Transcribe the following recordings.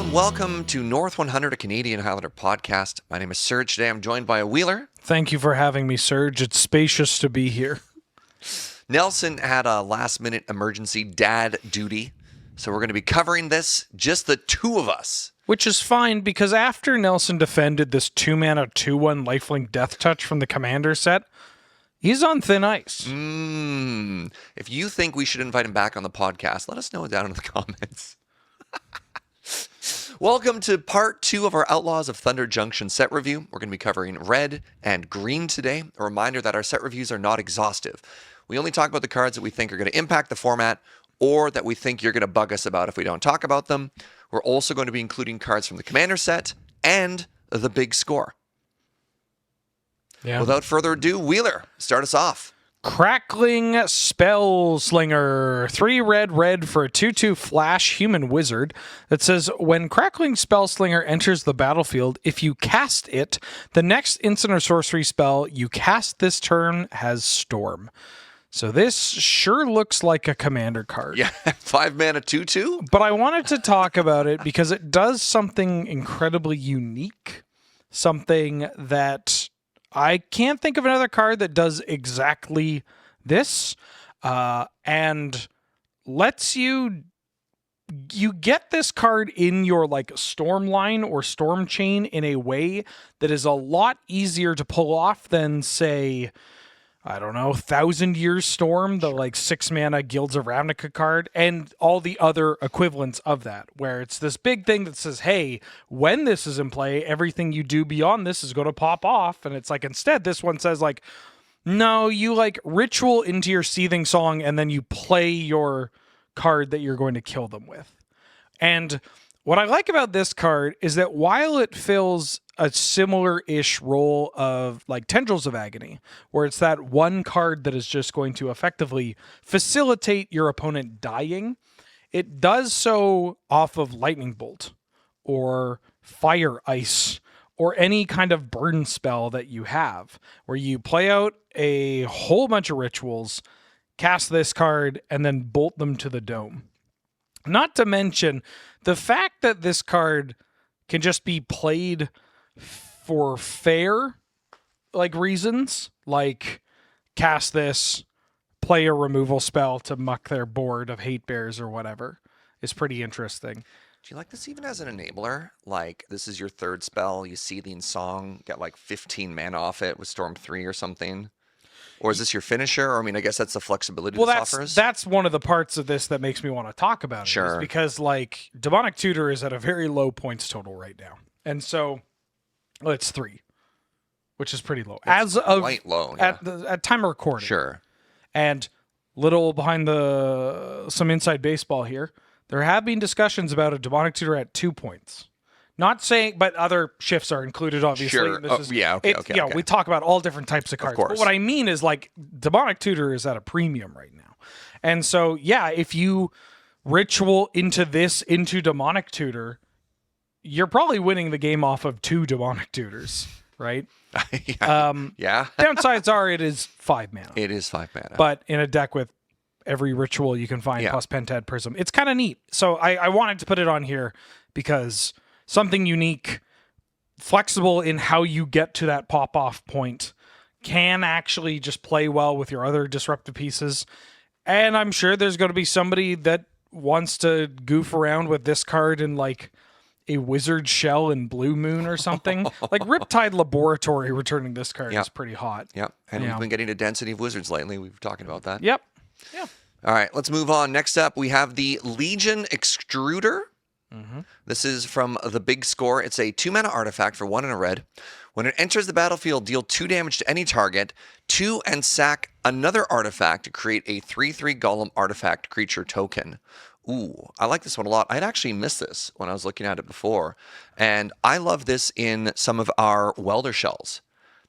and welcome to North 100, a Canadian Highlander podcast. My name is Serge. Today I'm joined by a Wheeler. Thank you for having me, Serge. It's spacious to be here. Nelson had a last-minute emergency dad duty, so we're going to be covering this, just the two of us. Which is fine, because after Nelson defended this 2-mana 2/1 lifelink death touch from the commander set, he's on thin ice. If you think we should invite him back on the podcast, let us know down in the comments. Welcome to part 2 of our Outlaws of Thunder Junction set review. We're going to be covering red and green today. A reminder that our set reviews are not exhaustive. We only talk about the cards that we think are going to impact the format or that we think you're going to bug us about if we don't talk about them. We're also going to be including cards from the commander set and the big score. Yeah. Without further ado, Wheeler, start us off. Crackling Spellslinger. 3 red for a 2/2 flash human wizard that says, when Crackling Spellslinger enters the battlefield, if you cast it, the next instant or sorcery spell you cast this turn has Storm. So this sure looks like a commander card. Yeah, 5 mana 2/2. But I wanted to talk about it because it does something incredibly unique. Something that I can't think of another card that does exactly this, and lets you get this card in your like storm line or storm chain in a way that is a lot easier to pull off than, say, I don't know, 1,000 Years Storm, the like 6 mana Guilds of Ravnica card, and all the other equivalents of that, where it's this big thing that says, hey, when this is in play, everything you do beyond this is going to pop off. And it's like, instead, this one says like, no, you like ritual into your Seething Song and then you play your card that you're going to kill them with. And what I like about this card is that while it fills a similar-ish role of like Tendrils of Agony, where it's that one card that is just going to effectively facilitate your opponent dying, it does so off of Lightning Bolt or Fire Ice or any kind of burn spell that you have, where you play out a whole bunch of rituals, cast this card, and then bolt them to the dome. Not to mention the fact that this card can just be played for fair like reasons, like cast this, play a removal spell to muck their board of hate bears or whatever, is pretty interesting. Do you like this even as an enabler? Like, this is your third spell, you Seething Song, get like 15 mana off it with Storm 3 or something? Or is this your finisher? Or, I mean, I guess that's the flexibility this offers. That's one of the parts of this that makes me want to talk about it. Sure. Because, like, Demonic Tutor is at a very low points total right now. And so, well, it's 3, which is pretty low. That's quite low, yeah. At time of recording. Sure. And little behind some inside baseball here, there have been discussions about a Demonic Tutor at 2 points. Not saying, but other shifts are included, obviously. Sure. Okay. We talk about all different types of cards. Of course. But what I mean is, like, Demonic Tutor is at a premium right now. And so, yeah, if you ritual into Demonic Tutor, you're probably winning the game off of 2 Demonic Tutors, right? Yeah. Downsides are it is 5 mana. It is 5 mana. But in a deck with every ritual you can find plus Pentad Prism, it's kind of neat. So I wanted to put it on here because something unique, flexible in how you get to that pop-off point, can actually just play well with your other disruptive pieces. And I'm sure there's going to be somebody that wants to goof around with this card in like a Wizard Shell and Blue Moon or something. Like Riptide Laboratory returning this card is pretty hot. Yep. And we've been getting a density of wizards lately. We've been talking about that. Yep. Yeah. All right, let's move on. Next up, we have the Legion Extruder. This is from the big score. It's a 2-mana artifact for 1 and a red. When it enters the battlefield, deal 2 damage to any target, 2 and sack another artifact to create a 3/3 Golem artifact creature token. Ooh, I like this one a lot. I'd actually missed this when I was looking at it before. And I love this in some of our Welder Shells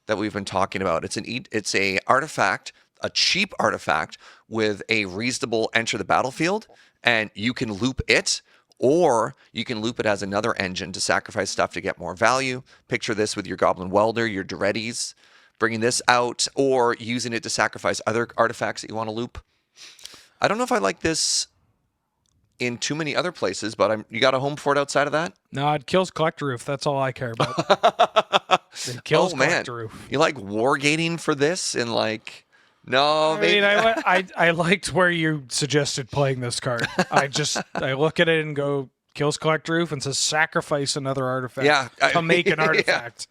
that we've been talking about. It's a artifact, a cheap artifact with a reasonable enter the battlefield, and you can loop it, or you can loop it as another engine to sacrifice stuff to get more value. Picture this with your Goblin Welder, your Durettis, bringing this out, or using it to sacrifice other artifacts that you want to loop. I don't know if I like this in too many other places, but you got a home for it outside of that? No, it kills collector roof. That's all I care about. It kills collector roof. You like wargating for this and like... No, maybe. I liked where you suggested playing this card. I look at it and go, kills collector roof and says sacrifice another artifact to make an artifact.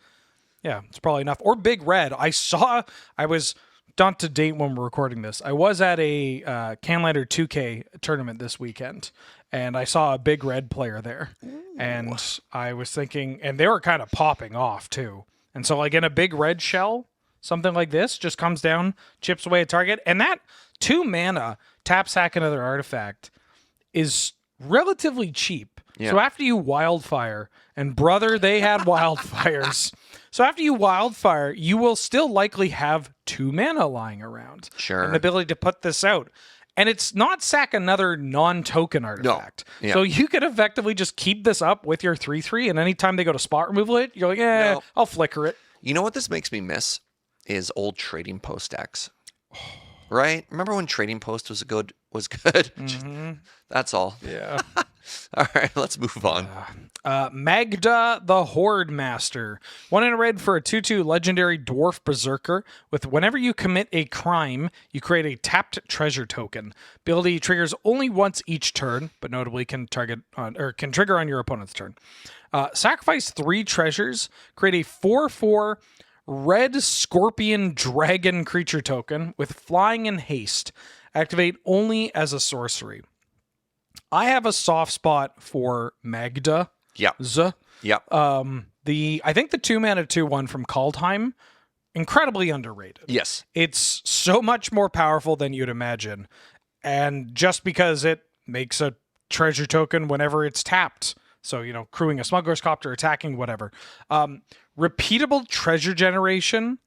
Yeah, it's probably enough. Or big red. I was not to date when we're recording this. I was at a Canlander 2K tournament this weekend, and I saw a big red player there. Ooh. And I was thinking, and they were kind of popping off too. And so like in a big red shell, something like this just comes down, chips away a target, and that 2 mana tap sack another artifact is relatively cheap. Yeah. So after you wildfire, and brother, they had wildfires. So after you wildfire, you will still likely have 2 mana lying around. Sure. And the ability to put this out. And it's not sack another non-token artifact. No. Yeah. So you could effectively just keep this up with your 3/3, and anytime they go to spot removal it, you're like, I'll flicker it. You know what this makes me miss? Is old Trading Post decks. Right? Remember when Trading Post was good? Mm-hmm. That's all. Yeah. All right, let's move on. Magda the Horde Master. 1 in a red for a 2/2 legendary dwarf berserker. With whenever you commit a crime, you create a tapped treasure token. Ability triggers only once each turn, but notably can trigger on your opponent's turn. Sacrifice 3 treasures. Create a 4/4 red scorpion dragon creature token with flying and haste. Activate only as a sorcery. I have a soft spot for Magda. Yeah. Yep. I think the 2 mana 2/1 from Kaldheim, incredibly underrated. Yes. It's so much more powerful than you'd imagine. And just because it makes a treasure token whenever it's tapped. So, crewing a smuggler's copter, attacking, whatever. Repeatable treasure generation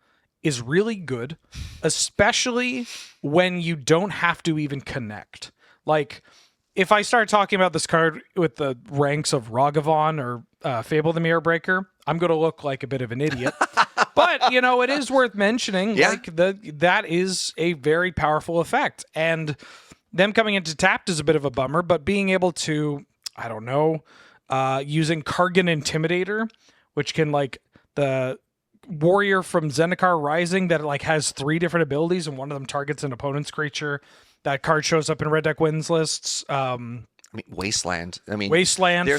is really good, especially when you don't have to even connect. Like, if I start talking about this card with the ranks of Ragavan or Fable the Mirror Breaker, I'm going to look like a bit of an idiot. But, it is worth mentioning. Yeah. Like, that is a very powerful effect. And them coming into tapped is a bit of a bummer, but being able to, I don't know, using Kargan Intimidator, which can, the warrior from Zendikar Rising that has 3 different abilities, and one of them targets an opponent's creature. That card shows up in Red Deck wins lists. Wasteland. There's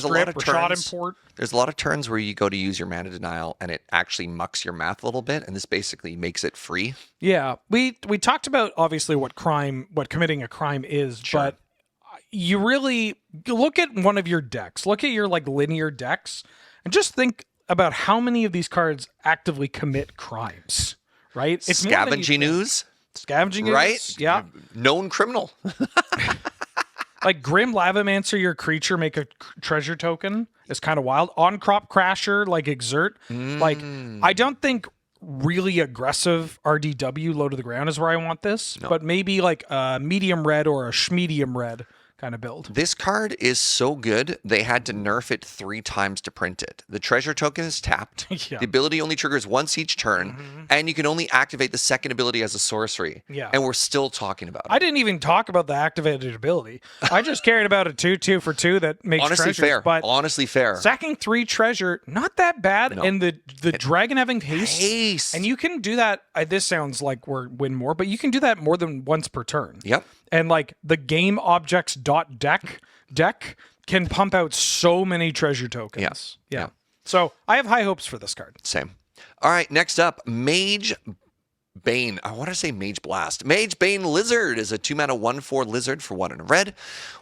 a lot of shot import. There's a lot of turns where you go to use your mana denial, and it actually mucks your math a little bit, and this basically makes it free. Yeah, we talked about obviously what committing a crime is, sure. But you really look at one of your decks. Look at your linear decks, and just think about how many of these cards actively commit crimes. Right? It's Scavenging Ooze. Scavenging Ooze, right? Yeah. Known criminal. Grim Lavamancer, your creature, make a treasure token. It's kind of wild. On-Crop Crasher, Exert. I don't think really aggressive RDW low to the ground is where I want this, but maybe a medium red or a schmedium red kind of build. This card is so good, they had to nerf it 3 times to print it. The treasure token is tapped. Yeah. The ability only triggers once each turn, and you can only activate the second ability as a sorcery. Yeah. And we're still talking about it. I didn't even talk about the activated ability. I just cared about a 2/2 for 2 that makes honestly treasures. Fair. But honestly fair. Sacking 3 treasure, not that bad. No. And the dragon having haste. And you can do that. This sounds like we're win more, but you can do that more than once per turn. Yep. And the game objects deck can pump out so many treasure tokens. Yes. Yeah. So I have high hopes for this card. Same. All right. Next up, Mage Bane. I want to say Mage Blast. Mage Bane Lizard is a 2 mana 1/4 lizard for 1 in a red.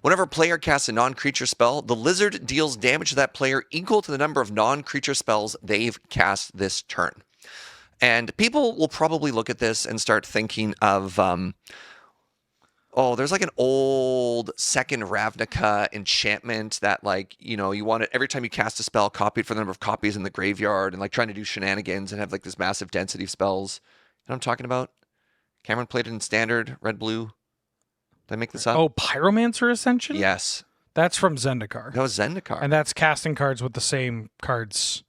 Whenever a player casts a non-creature spell, the lizard deals damage to that player equal to the number of non-creature spells they've cast this turn. And people will probably look at this and start thinking of there's an old second Ravnica enchantment that you want it every time you cast a spell, copied for the number of copies in the graveyard, and trying to do shenanigans and have this massive density of spells. You know what I'm talking about? Cameron played it in standard, red, blue. Did I make this up? Oh, Pyromancer Ascension? Yes. That's from Zendikar. That was Zendikar. And that's casting cards with the same cards,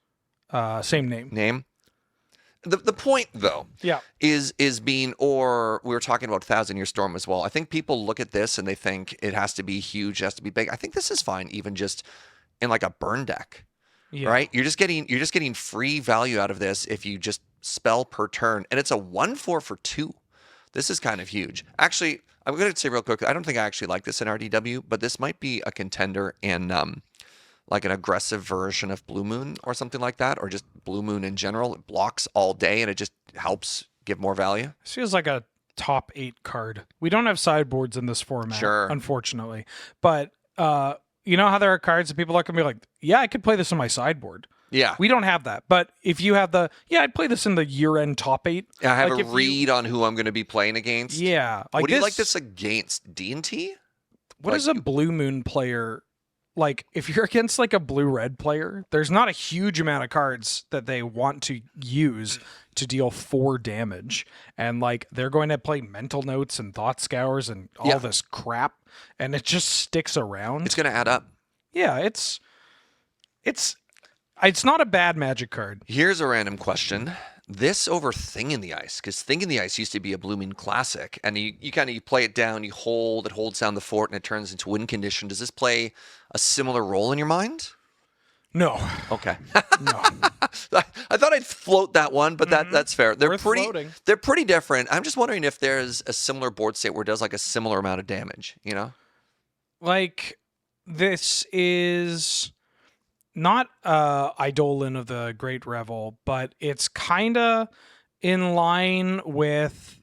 same name. The point though, Yeah. is being, or we were talking about Thousand Year Storm as well. I think people look at this and they think it has to be huge, it has to be big. I think this is fine, even just in like a burn deck, Yeah. right? You're just getting free value out of this if you just spell per turn, and it's a 1/4 for 2. This is kind of huge. Actually, I'm going to say real quick, I don't think I actually like this in RDW, but this might be a contender in like an aggressive version of Blue Moon or something like that, or just Blue Moon in general. It blocks all day and it just helps give more value. This feels like a top 8 card. We don't have sideboards in this format, Sure. unfortunately. But you know how there are cards that people are going to be like, yeah, I could play this on my sideboard. Yeah. We don't have that. But if you have I'd play this in the year-end top 8. I have Like, a read on who I'm going to be playing against. Yeah. What do you like this against? D&T? What is a Blue Moon player? Like, if you're against like a blue-red player, there's not a huge amount of cards that they want to use to deal 4 damage. And like, they're going to play Mental Notes and Thought Scours and all this crap. And it just sticks around. It's going to add up. Yeah, it's not a bad Magic card. Here's a random question. This over Thing in the Ice, because Thing in the Ice used to be a Blue Moon classic, and you kind of play it down, it holds down the fort, and it turns into win condition. Does this play a similar role in your mind? No. Okay. No. I thought I'd float that one, but that's fair. They're Worth pretty floating. They're pretty different. I'm just wondering if there's a similar board state where it does like a similar amount of damage, you know? Like, this is not Eidolon of the Great Revel, but it's kind of in line with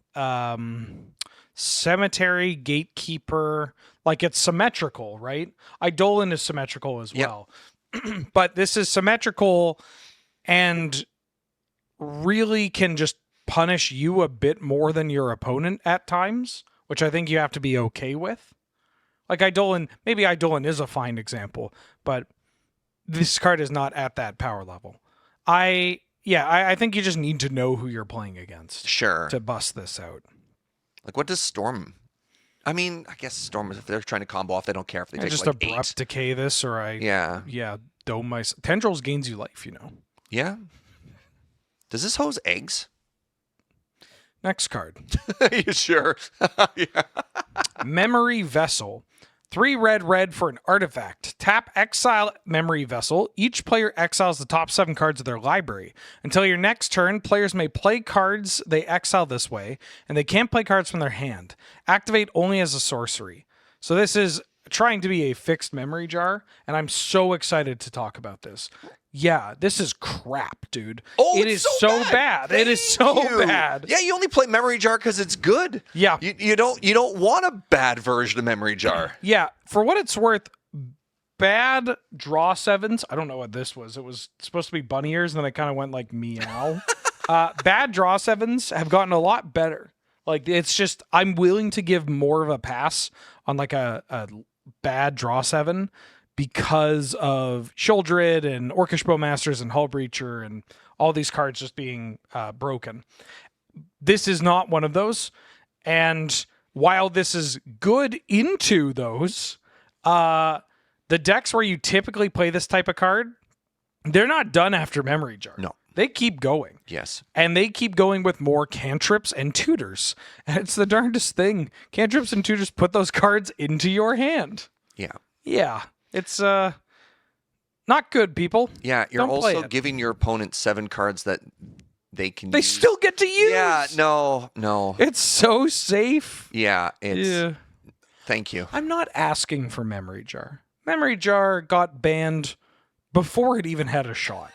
Cemetery, Gatekeeper. Like, it's symmetrical, right? Eidolon is symmetrical as well. But this is symmetrical and really can just punish you a bit more than your opponent at times, which I think you have to be okay with. Like Eidolon, maybe Eidolon is a fine example, but this card is not at that power level. I think you just need to know who you're playing against. Sure. To bust this out. Like, what does Storm? I mean, I guess Storm, if they're trying to combo off, they don't care if they take just like abrupt 8. decay this, or dome my tendrils gains you life, you know. Yeah. Does this hose eggs? Next card. You sure? Yeah. Memory Vessel. 3 red for an artifact. Tap exile Memory Vessel. Each player exiles the top 7 cards of their library. Until your next turn, players may play cards they exile this way, and they can't play cards from their hand. Activate only as a sorcery. So this is trying to be a fixed memory jar, and I'm so excited to talk about this. Yeah, this is crap, dude. Oh, it is so bad. It is so bad. Yeah, you only play Memory Jar because it's good. Yeah. You don't want a bad version of Memory Jar. Yeah, for what it's worth, bad draw 7s. I don't know what this was. It was supposed to be bunny ears, and then it kind of went like meow. Bad draw 7s have gotten a lot better. Like, it's just, I'm willing to give more of a pass on like a bad draw 7 because of Sheoldred and Orcish Bowmasters and Hull Breacher and all these cards just being broken. This is not one of those. And while this is good into those, the decks where you typically play this type of card, they're not done after Memory Jar. No. They keep going. Yes. And they keep going with more cantrips and tutors. And it's the darndest thing. Cantrips and tutors put those cards into your hand. Yeah. Yeah. It's not good, people. Yeah, you're Don't play also it. giving your opponent 7 cards that they can They use. still get to use. Yeah, no. It's so safe. Yeah, it's... Yeah. Thank you. I'm not asking for Memory Jar. Memory Jar got banned before it even had a shot.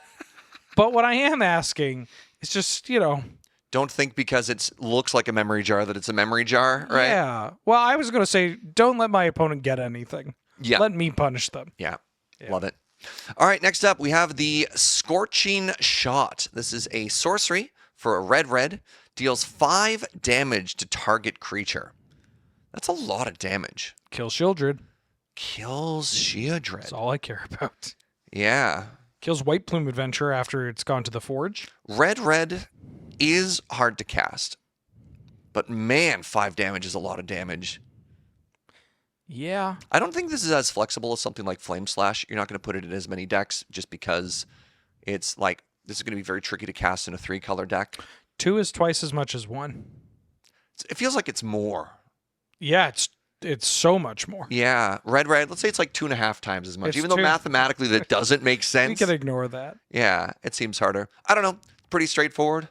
But what I am asking is just, Don't think because it looks like a Memory Jar that it's a Memory Jar, right? Yeah. Well, I was going to say, don't let my opponent get anything. Yeah. Let me punish them. Yeah. Love it. All right, next up, we have the Scorching Shot. This is a sorcery for a red. Deals 5 damage to target creature. That's a lot of damage. Kill Sheoldred. Kills Sheoldred. That's all I care about. Yeah. Kills White Plume Adventure after it's gone to the Forge. Red is hard to cast. But man, 5 damage is a lot of damage. Yeah. I don't think this is as flexible as something like Flame Slash. You're not going to put it in as many decks just because it's like This is going to be very tricky to cast in a 3-color deck. 2 is twice as much as 1. It feels like it's more. Yeah, it's so much more. Yeah, red. Let's say it's like 2.5 times as much. It's Even though 2. mathematically that doesn't make sense. We can ignore that. Yeah, it seems harder. I don't know. Pretty straightforward.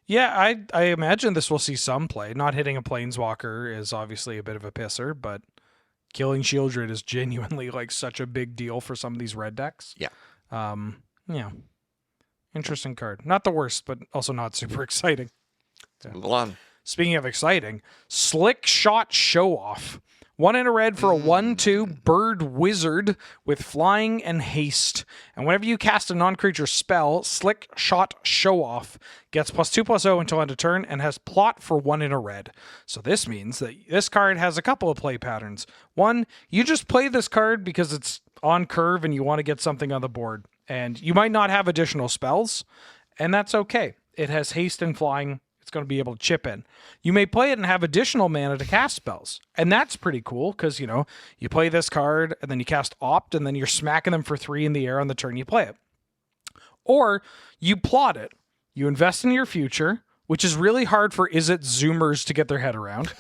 Yeah, I imagine this will see some play. Not hitting a planeswalker is obviously a bit of a pisser, but killing Shieldred is genuinely like such a big deal for some of these red decks. Yeah. Yeah. Interesting card. Not the worst, but also not super exciting. Move on. Speaking of exciting, Slick Shot Show Off. 1 in a red for a 1/2 bird wizard with flying and haste. And whenever you cast a non-creature spell, Slick Shot Show Off gets +2/+0 until end of turn and has plot for 1 in a red. So this means that this card has a couple of play patterns. 1, you just play this card because it's on curve and you want to get something on the board. And you might not have additional spells, and that's okay. It has haste and flying. It's going to be able to chip in. You may play it and have additional mana to cast spells. And that's pretty cool because, you play this card and then you cast Opt and then you're smacking them for 3 in the air on the turn you play it. Or you plot it. You invest in your future, which is really hard for Izzet Zoomers to get their head around.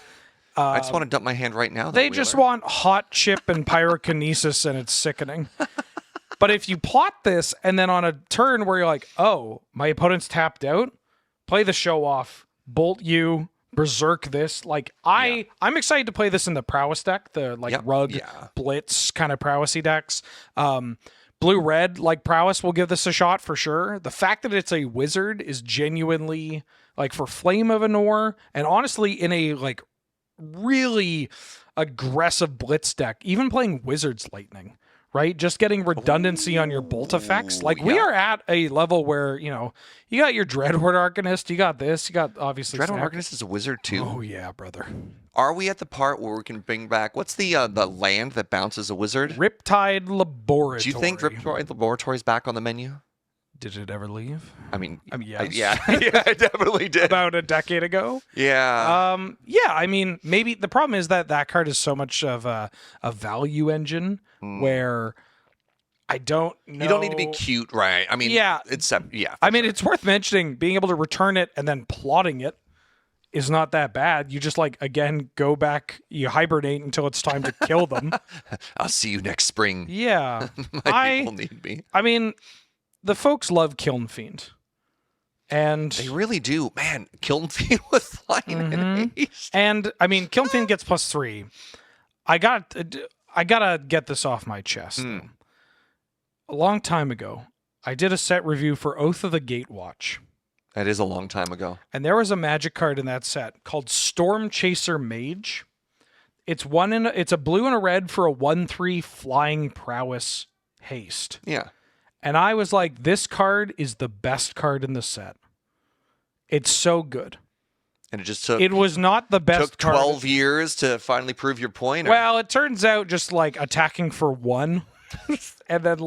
I just want to dump my hand right now. They just want hot chip and pyrokinesis and it's sickening. But if you plot this and then on a turn where you're like, oh, my opponent's tapped out, play the show off, bolt you, berserk this. Like I'm excited to play this in the prowess deck, the rug blitz kind of prowessy decks. Blue-red, like prowess, will give this a shot for sure. The fact that it's a wizard is genuinely like for Flame of Anor, and honestly in a like really aggressive blitz deck, even playing Wizard's Lightning. Right? Just getting redundancy on your bolt effects. Like, we are at a level where, you got your Dreadhorde Arcanist, you got this, you got obviously... Dreadhorde Arcanist is a wizard, too? Oh, yeah, brother. Are we at the part where we can bring back... What's the land that bounces a wizard? Riptide Laboratory. Do you think Riptide Laboratory is back on the menu? Did it ever leave? I mean yes. Yeah, it definitely did. About a decade ago. Yeah. I mean, maybe the problem is that card is so much of a value engine where I don't know. You don't need to be cute, right? I mean, it's I mean, it's worth mentioning being able to return it and then plotting it is not that bad. You just again go back, you hibernate until it's time to kill them. I'll see you next spring. Yeah. My people need me. I mean, the folks love Kiln Fiend. And they really do. Man, Kiln Fiend with flying and haste. And I mean, Kiln Fiend gets +3. I gotta get this off my chest. A long time ago, I did a set review for Oath of the Gatewatch. That is a long time ago. And there was a magic card in that set called Storm Chaser Mage. It's a blue and a red for a 1/3 flying prowess haste. Yeah. And I was like, this card is the best card in the set. It's so good. And it just took... It was not the best card. Took 12 years to finally prove your point? Or? Well, it turns out just attacking for 1. And then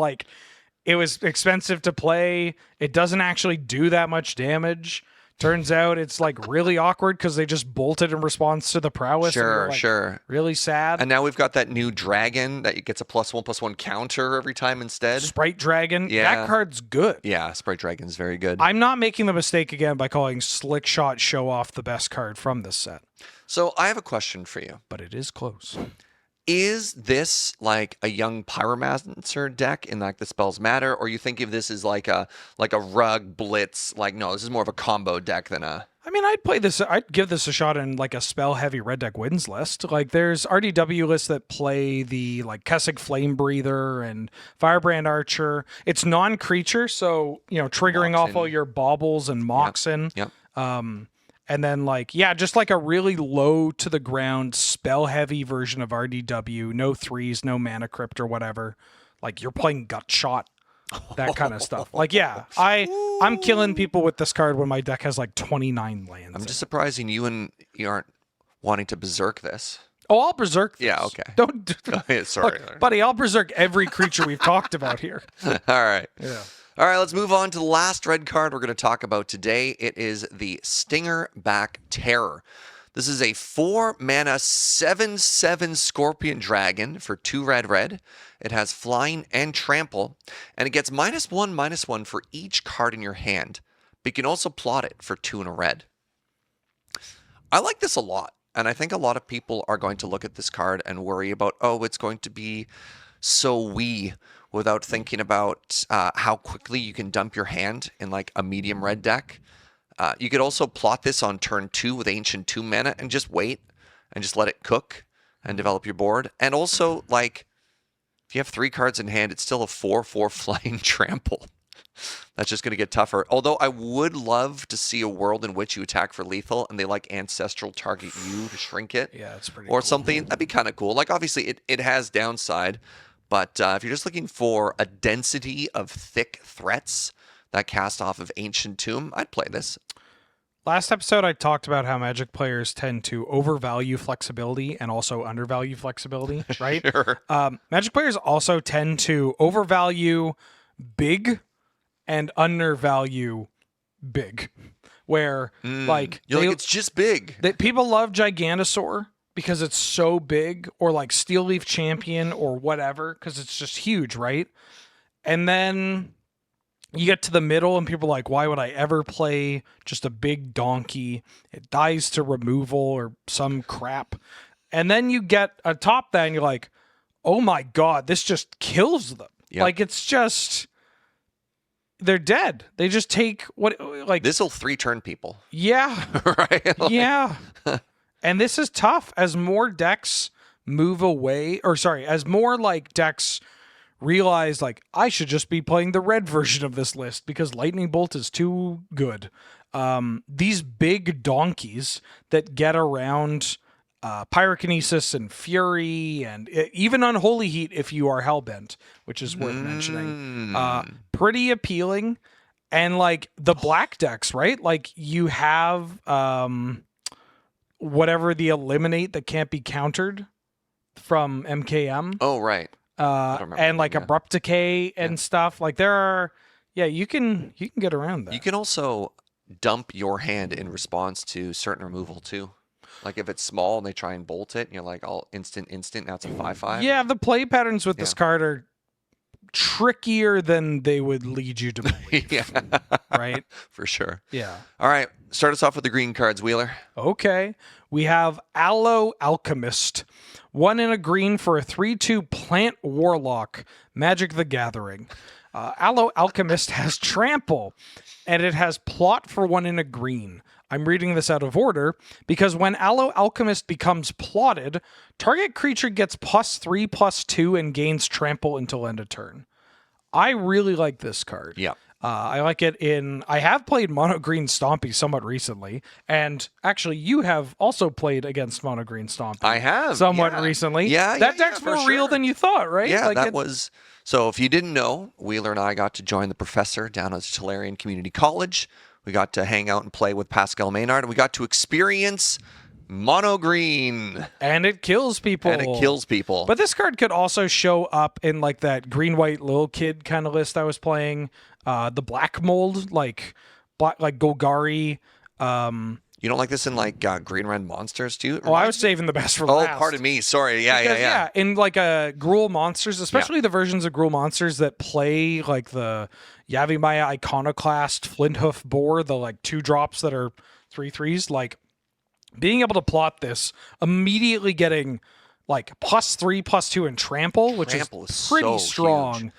it was expensive to play. It doesn't actually do that much damage. Turns out it's really awkward because they just bolted in response to the prowess. Sure. Really sad. And now we've got that new dragon that gets a +1/+1 counter every time instead. Sprite Dragon. Yeah. That card's good. Yeah, Sprite Dragon's very good. I'm not making the mistake again by calling Slick Shot Show Off the best card from this set. So I have a question for you. But it is close. Is this a young Pyromancer deck in the spells matter, or you think of this as a rug blitz? No, this is more of a combo deck than a... I mean, I'd give this a shot in a spell heavy red deck wins list. There's RDW lists that play the Kessig Flame Breather and Firebrand Archer. It's non-creature, so triggering off all your baubles and Moxen. Yep. And then just a really low to the ground spell heavy version of RDW, no 3s, no mana crypt or whatever. You're playing gut shot, that kind of stuff. I'm killing people with this card when my deck has 29 lands. I'm just surprised you aren't wanting to berserk this. Oh, I'll berserk this. Yeah, okay. Don't sorry. Look, buddy, I'll berserk every creature we've talked about here. All right. Yeah. All right, let's move on to the last red card we're going to talk about today. It is the Stinger Back Terror. This is a 4 mana 7/7 Scorpion Dragon for 2 red. It has flying and trample, and it gets -1/-1 for each card in your hand. But you can also plot it for 2 and a red. I like this a lot, and I think a lot of people are going to look at this card and worry about, oh, it's going to be so wee, without thinking about how quickly you can dump your hand in like a medium red deck. You could also plot this on turn 2 with Ancient Tomb mana and just wait and just let it cook and develop your board. And also, like, if you have 3 cards in hand, it's still a 4/4 flying trample. That's just going to get tougher. Although I would love to see a world in which you attack for lethal and they like Ancestral target you to shrink it. Yeah, it's pretty Or cool. something. That'd be kind of cool. Like, obviously, it has downside. But if you're just looking for a density of thick threats that cast off of Ancient Tomb, I'd play this. Last episode, I talked about how Magic players tend to overvalue flexibility and also undervalue flexibility, right? Sure. Magic players also tend to overvalue big and undervalue big, where like it's just big. People love Gigantosaur because it's so big, or like Steel Leaf Champion or whatever, because it's just huge, right? And then you get to the middle and people are like, why would I ever play just a big donkey? It dies to removal or some crap. And then you get atop that and you're like, oh my God, this just kills them. Yep. Like, it's just, they're dead. They just take what, like, This'll 3-turn people. yeah, Right? Like, yeah. And this is tough as more decks move away, or sorry, as more like decks realize, like, I should just be playing the red version of this list because Lightning Bolt is too good. These big donkeys that get around Pyrokinesis and Fury and even Unholy Heat if you are Hellbent, which is worth mentioning. Pretty appealing. And like the black decks, right? Like you have whatever the Eliminate that can't be countered from MKM. Oh, right. And like Abrupt Decay and stuff. Like there are, you can get around that. You can also dump your hand in response to certain removal too. Like if it's small and they try and bolt it, and you're like, "I'll instant." Now it's a 5/5. Yeah, the play patterns with this card are trickier than they would lead you to believe. Yeah, right? for sure. Yeah. All right, start us off with the green cards, Wheeler. Okay. We have Aloe Alchemist. 1 in a green for a 3/2 plant warlock, Magic the Gathering. Aloe Alchemist has trample, and it has plot for 1 in a green. I'm reading this out of order because when Aloe Alchemist becomes plotted, target creature gets +3/+2 and gains trample until end of turn. I really like this card. Yeah. I like it I have played Mono Green Stompy somewhat recently, and actually you have also played against Mono Green Stompy. I have. Somewhat recently. Yeah, that deck's for more real sure. than you thought, right? Yeah, like was... So if you didn't know, Wheeler and I got to join the professor down at Tularian Community College. We got to hang out and play with Pascal Maynard, and we got to experience Mono Green. And it kills people. But this card could also show up in like that green-white little kid kind of list I was playing. The black mold, like Golgari. You don't like this in like green red monsters too? Oh, I was saving the best for last. Oh, pardon me. Sorry. Yeah, Because, yeah. in like Gruul monsters, especially the versions of Gruul monsters that play like the Yavimaya Iconoclast Flinthoof Boar, the like 2-drops that are 3/3s, like being able to plot this, immediately getting like +3/+2 and trample, which is pretty so strong. huge.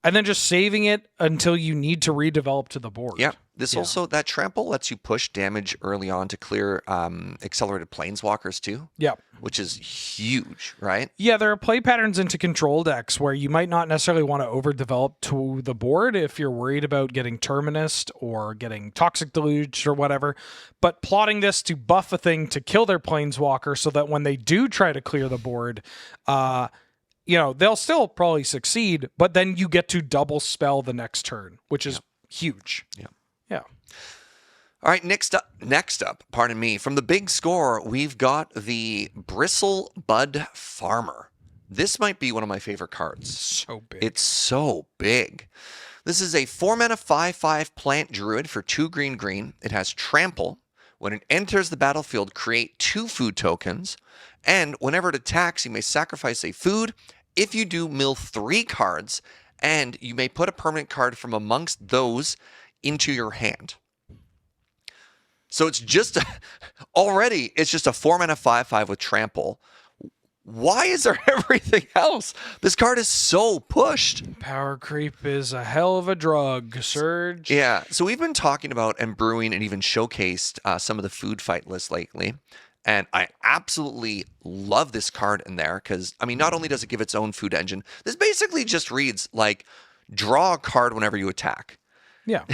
And then just saving it until you need to redevelop to the board. Yeah. This also, that trample lets you push damage early on to clear accelerated planeswalkers too. Yeah. Which is huge, right? Yeah, there are play patterns into control decks where you might not necessarily want to overdevelop to the board if you're worried about getting Terminist or getting Toxic Deluge or whatever. But plotting this to buff a thing to kill their planeswalker so that when they do try to clear the board, they'll still probably succeed, but then you get to double spell the next turn, which is huge. Yeah. Yeah. All right, next up, pardon me, from the big score, we've got the Bristle Bud Farmer. This might be one of my favorite cards. So big. It's so big. This is a 4 mana 5/5 plant druid for 2 green. It has trample, When it enters the battlefield, create 2 food tokens. And whenever it attacks, you may sacrifice a food. If you do, mill 3 cards. And you may put a permanent card from amongst those into your hand. So it's just already, it's just a 4-mana 5/5 with trample. Why is there everything else? This card is so pushed. Power creep is a hell of a drug, Serge. Yeah, so we've been talking about and brewing and even showcased some of the food fight lists lately. And I absolutely love this card in there because, I mean, not only does it give its own food engine, this basically just reads like, draw a card whenever you attack. Yeah.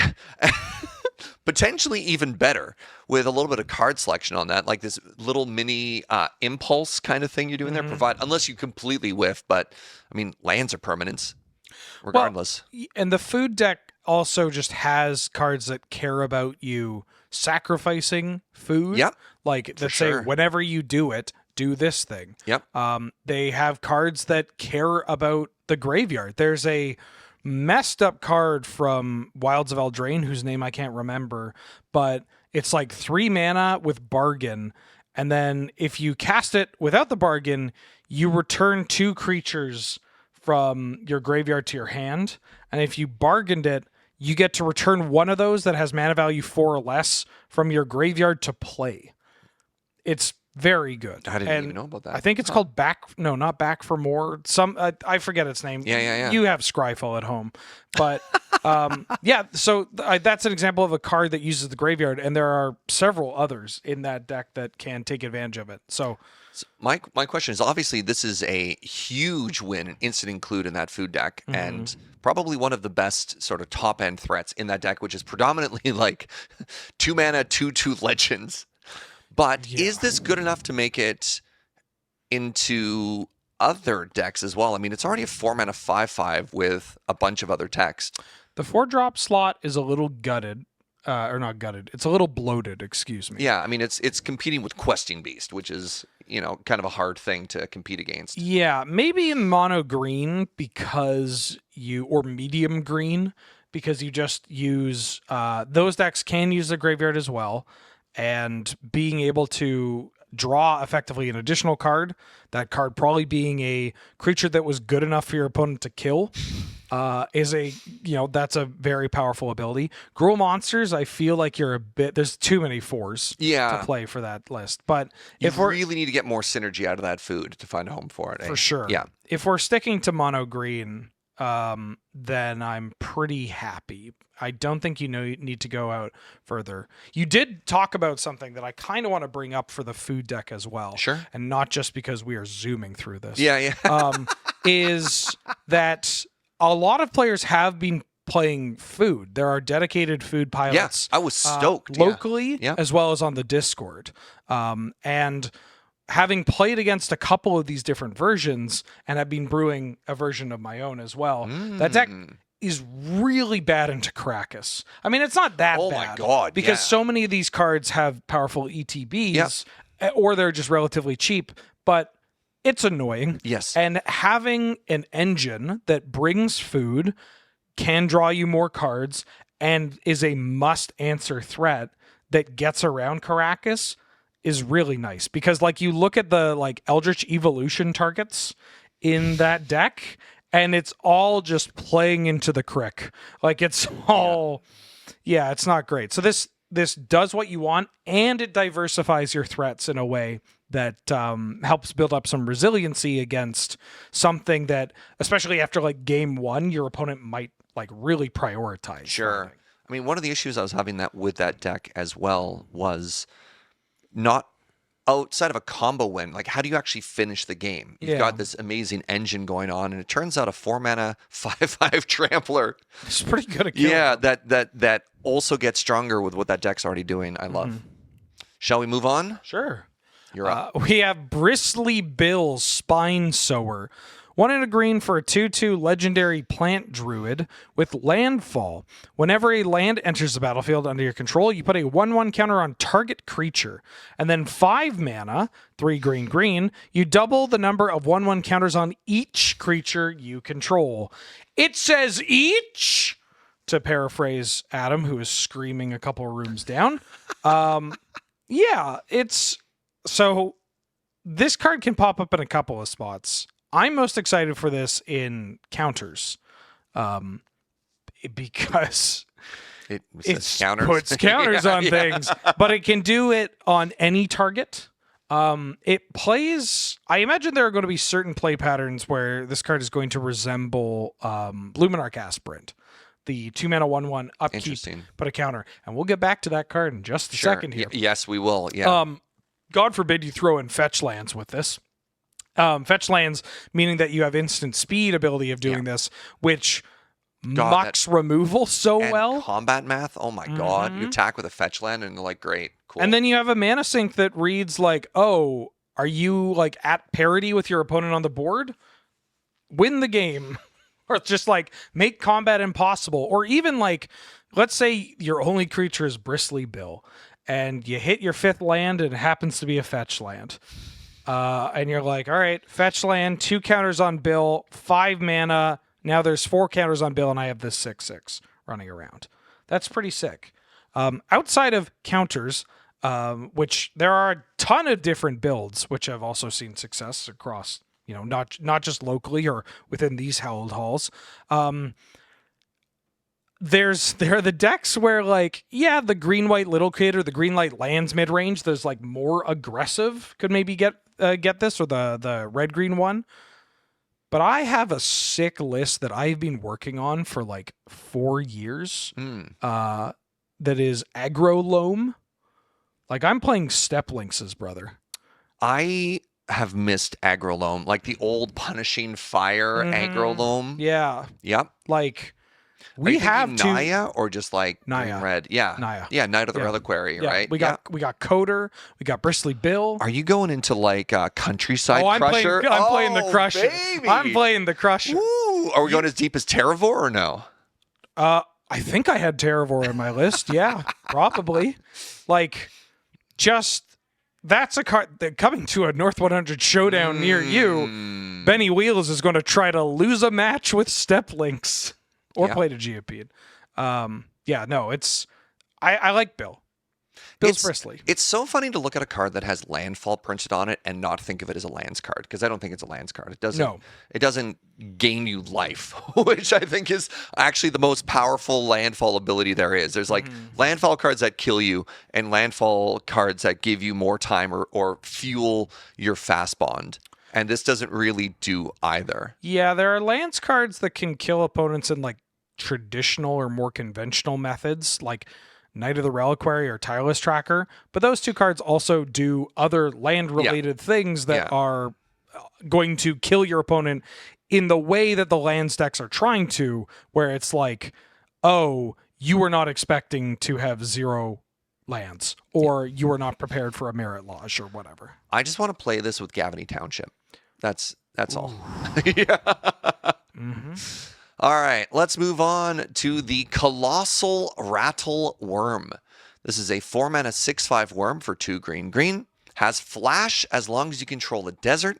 Potentially even better with a little bit of card selection on that, like this little mini impulse kind of thing you're doing there. Provide, unless you completely whiff, but I mean, lands are permanents regardless. Well, and the food deck also just has cards that care about you sacrificing food. Yep. Like that say, whenever you do it, do this thing. Yep. They have cards that care about the graveyard. There's a messed up card from Wilds of Eldraine whose name I can't remember, but it's like 3 mana with bargain, and then if you cast it without the bargain, you return 2 creatures from your graveyard to your hand, and if you bargained it, you get to return one of those that has mana value 4 or less from your graveyard to play. It's very good. I didn't even know about that. I think it's called not Back for More. I forget its name. Yeah. You have Scryfall at home. But yeah, so that's an example of a card that uses the graveyard, and there are several others in that deck that can take advantage of it. So my question is, obviously this is a huge win, an instant include in that food deck, and probably one of the best sort of top end threats in that deck, which is predominantly like 2 mana, 2/2 legends. But is this good enough to make it into other decks as well? I mean, it's already a 4-mana 5/5 with a bunch of other text. The 4-drop slot is a little gutted. Or not gutted. It's a little bloated, excuse me. Yeah, I mean, it's competing with Questing Beast, which is, kind of a hard thing to compete against. Yeah, maybe in mono green or medium green, because you just use, those decks can use the graveyard as well. And being able to draw effectively an additional card, that card probably being a creature that was good enough for your opponent to kill, is that's a very powerful ability. Gruul Monsters, I feel like there's too many 4s to play for that list. But you really need to get more synergy out of that food to find a home for it. For sure. Yeah. If we're sticking to mono green, then I'm pretty happy. I don't think you need to go out further. You did talk about something that I kind of want to bring up for the food deck as well. Sure. And not just because we are zooming through this. Yeah. Is that a lot of players have been playing food. There are dedicated food pilots. Yeah, I was stoked. Locally, as well as on the Discord. And having played against a couple of these different versions, and have been brewing a version of my own as well, that deck is really bad into Caracas. I mean, it's not that bad. Oh my god! Because so many of these cards have powerful ETBs, or they're just relatively cheap, but it's annoying. Yes. And having an engine that brings food, can draw you more cards, and is a must-answer threat that gets around Caracas is really nice. Because you look at the Eldritch Evolution targets in that deck, and it's all just playing into the crick. It's all it's not great. So this does what you want, and it diversifies your threats in a way that helps build up some resiliency against something that, especially after game 1, your opponent might really prioritize. Sure. I mean, one of the issues I was having with that deck as well was not outside of a combo win. How do you actually finish the game? You've got this amazing engine going on, and it turns out a 4-mana 5/5 trampler. It's pretty good at killing. Yeah, that also gets stronger with what that deck's already doing. I love. Shall we move on? Sure. You're up. We have Bristly Bill's Spine Sower. 1 and a green for a 2/2 legendary plant druid with landfall. Whenever a land enters the battlefield under your control, you put a 1/1 counter on target creature. And then 5 mana, 3 green, you double the number of 1/1 counters on each creature you control. It says each, to paraphrase Adam, who is screaming a couple rooms down. Yeah, so this card can pop up in a couple of spots. I'm most excited for this in counters, because It puts counters on things, but it can do it on any target. It plays. I imagine there are going to be certain play patterns where this card is going to resemble Luminarch Aspirant, the 2-mana 1/1 upkeep, but a counter, and we'll get back to that card in just a second here. Yes, we will. Yeah. God forbid you throw in fetch lands with this. Fetch lands meaning that you have instant speed ability of doing this, which mucks removal so well. Combat math. Oh my god! You attack with a fetch land, and you're like, great, cool. And then you have a mana sink that reads like, oh, are you like at parity with your opponent on the board? Win the game. Or just like make combat impossible. Or even like, let's say your only creature is Bristly Bill, and you hit your 5th land and it happens to be a fetch land. And you're like, all right, fetch land, 2 counters on Bill, 5 mana. Now there's 4 counters on Bill, and I have this 6/6 running around. That's pretty sick. Outside of counters, which there are a ton of different builds, which have also seen success across, not just locally or within these hallowed halls. There are the decks where like, yeah, the green-white little kid or the green-light lands mid-range, there's like more aggressive could maybe get this, or the red-green one. But I have a sick list that I've been working on for like 4 years. That is aggro loam. Like I'm playing step lynxes, brother. I have missed aggro loam, like the old punishing fire aggro loam. Yeah. Yep. Like we have to Naya or just like Naya. green red. Yeah. Naya. Yeah, Knight of the Reliquary, right? We got Coder, we got Bristly Bill. Are you going into like Countryside I'm Crusher? playing the Crusher. Baby. I'm playing the Crusher. Woo. Are we going as deep as Terravor or no? I think I had Terravor on my list. Yeah, probably. Like, that's a card that coming to a North 100 showdown near you. Benny Wheels is going to try to lose a match with Step Lynx or play to Geopede. I like Bill. Bill's Bristly. It's so funny to look at a card that has landfall printed on it and not think of it as a lands card, because I don't think it's a lands card. It doesn't gain you life, which I think is actually the most powerful landfall ability there is. There's like landfall cards that kill you and landfall cards that give you more time or fuel your fast bond. And this doesn't really do either. Yeah, there are lands cards that can kill opponents in like traditional or more conventional methods, like Knight of the Reliquary or Tireless Tracker, but those 2 cards also do other land-related things that are going to kill your opponent in the way that the lands decks are trying to, where it's like, oh, you were not expecting to have 0 lands, or you were not prepared for a Merit Lodge or whatever. I just want to play this with Gavany Township. That's all. All right, let's move on to the Colossal Rattle Worm. This is a 4-mana 6/5 worm for 2 green. Has flash as long as you control a desert.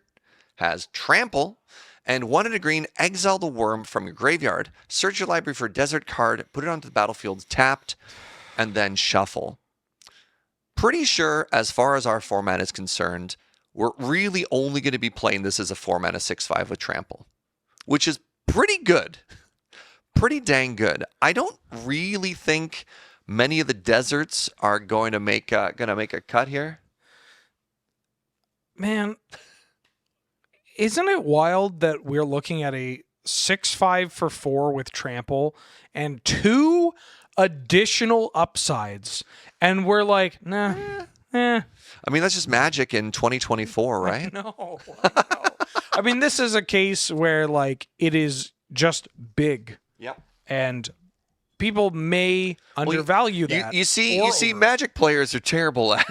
Has trample. And 1 and a green, exile the worm from your graveyard. Search your library for a desert card. Put it onto the battlefield tapped. And then shuffle. Pretty sure, as far as our format is concerned, we're really only going to be playing this as a 4-mana 6/5 with trample. Which is pretty good. Pretty dang good. I don't really think many of the deserts are going to make a cut here. Man, isn't it wild that we're looking at a 6/5 for 4 with trample and 2 additional upsides, and we're like, nah, I mean, that's just Magic in 2024, right? No. I mean, this is a case where like it is just big. Yep. And people may undervalue that. You see, Magic players are terrible at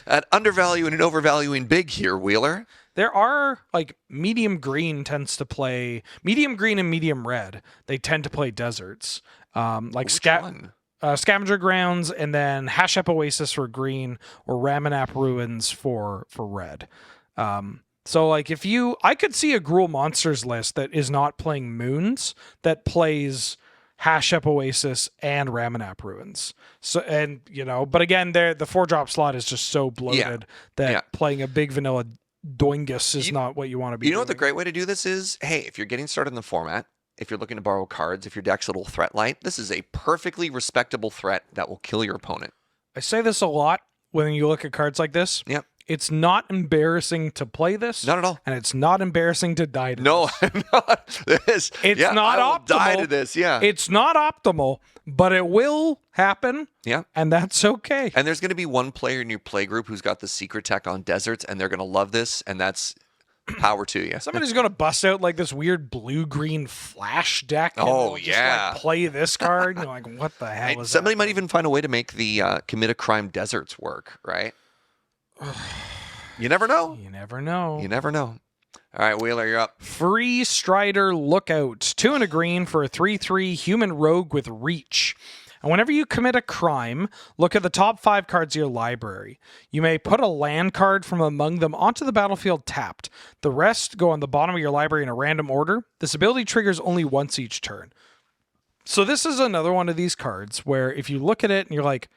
at undervaluing and overvaluing big here, Wheeler. There are like medium green and medium red. They tend to play deserts. Like Scavenger Grounds, and then Hashep Oasis for green, or Ramanap Ruins for red. So like I could see a Gruul Monsters list that is not playing Moons, that plays Hash Up Oasis, and Ramanap Ruins. So, and but again, the 4-drop slot is just so bloated that playing a big vanilla Doingus is not what you want to be doing. You know what the great way to do this is? Hey, if you're getting started in the format, if you're looking to borrow cards, if your deck's a little threat light, this is a perfectly respectable threat that will kill your opponent. I say this a lot when you look at cards like this. Yep. It's not embarrassing to play this. Not at all. And it's not embarrassing to die to no, this. I'm not. This. It's not I will optimal. Die to this, yeah. It's not optimal, but it will happen. Yeah. And that's okay. And there's going to be one player in your play group who's got the secret tech on deserts, and they're going to love this, and that's power to you. Somebody's going to bust out like this weird blue-green flash deck. And Oh, just, yeah. play this card. You're like, what the hell is Somebody that? might even find a way to make the commit a crime deserts work, right? You never know. You never know. You never know. All right, Wheeler, you're up. Free Strider Lookout. 2 and a green for a 3/3 human rogue with reach. And whenever you commit a crime, look at the top 5 cards of your library. You may put a land card from among them onto the battlefield tapped. The rest go on the bottom of your library in a random order. This ability triggers only once each turn. So this is another one of these cards where if you look at it and you're like,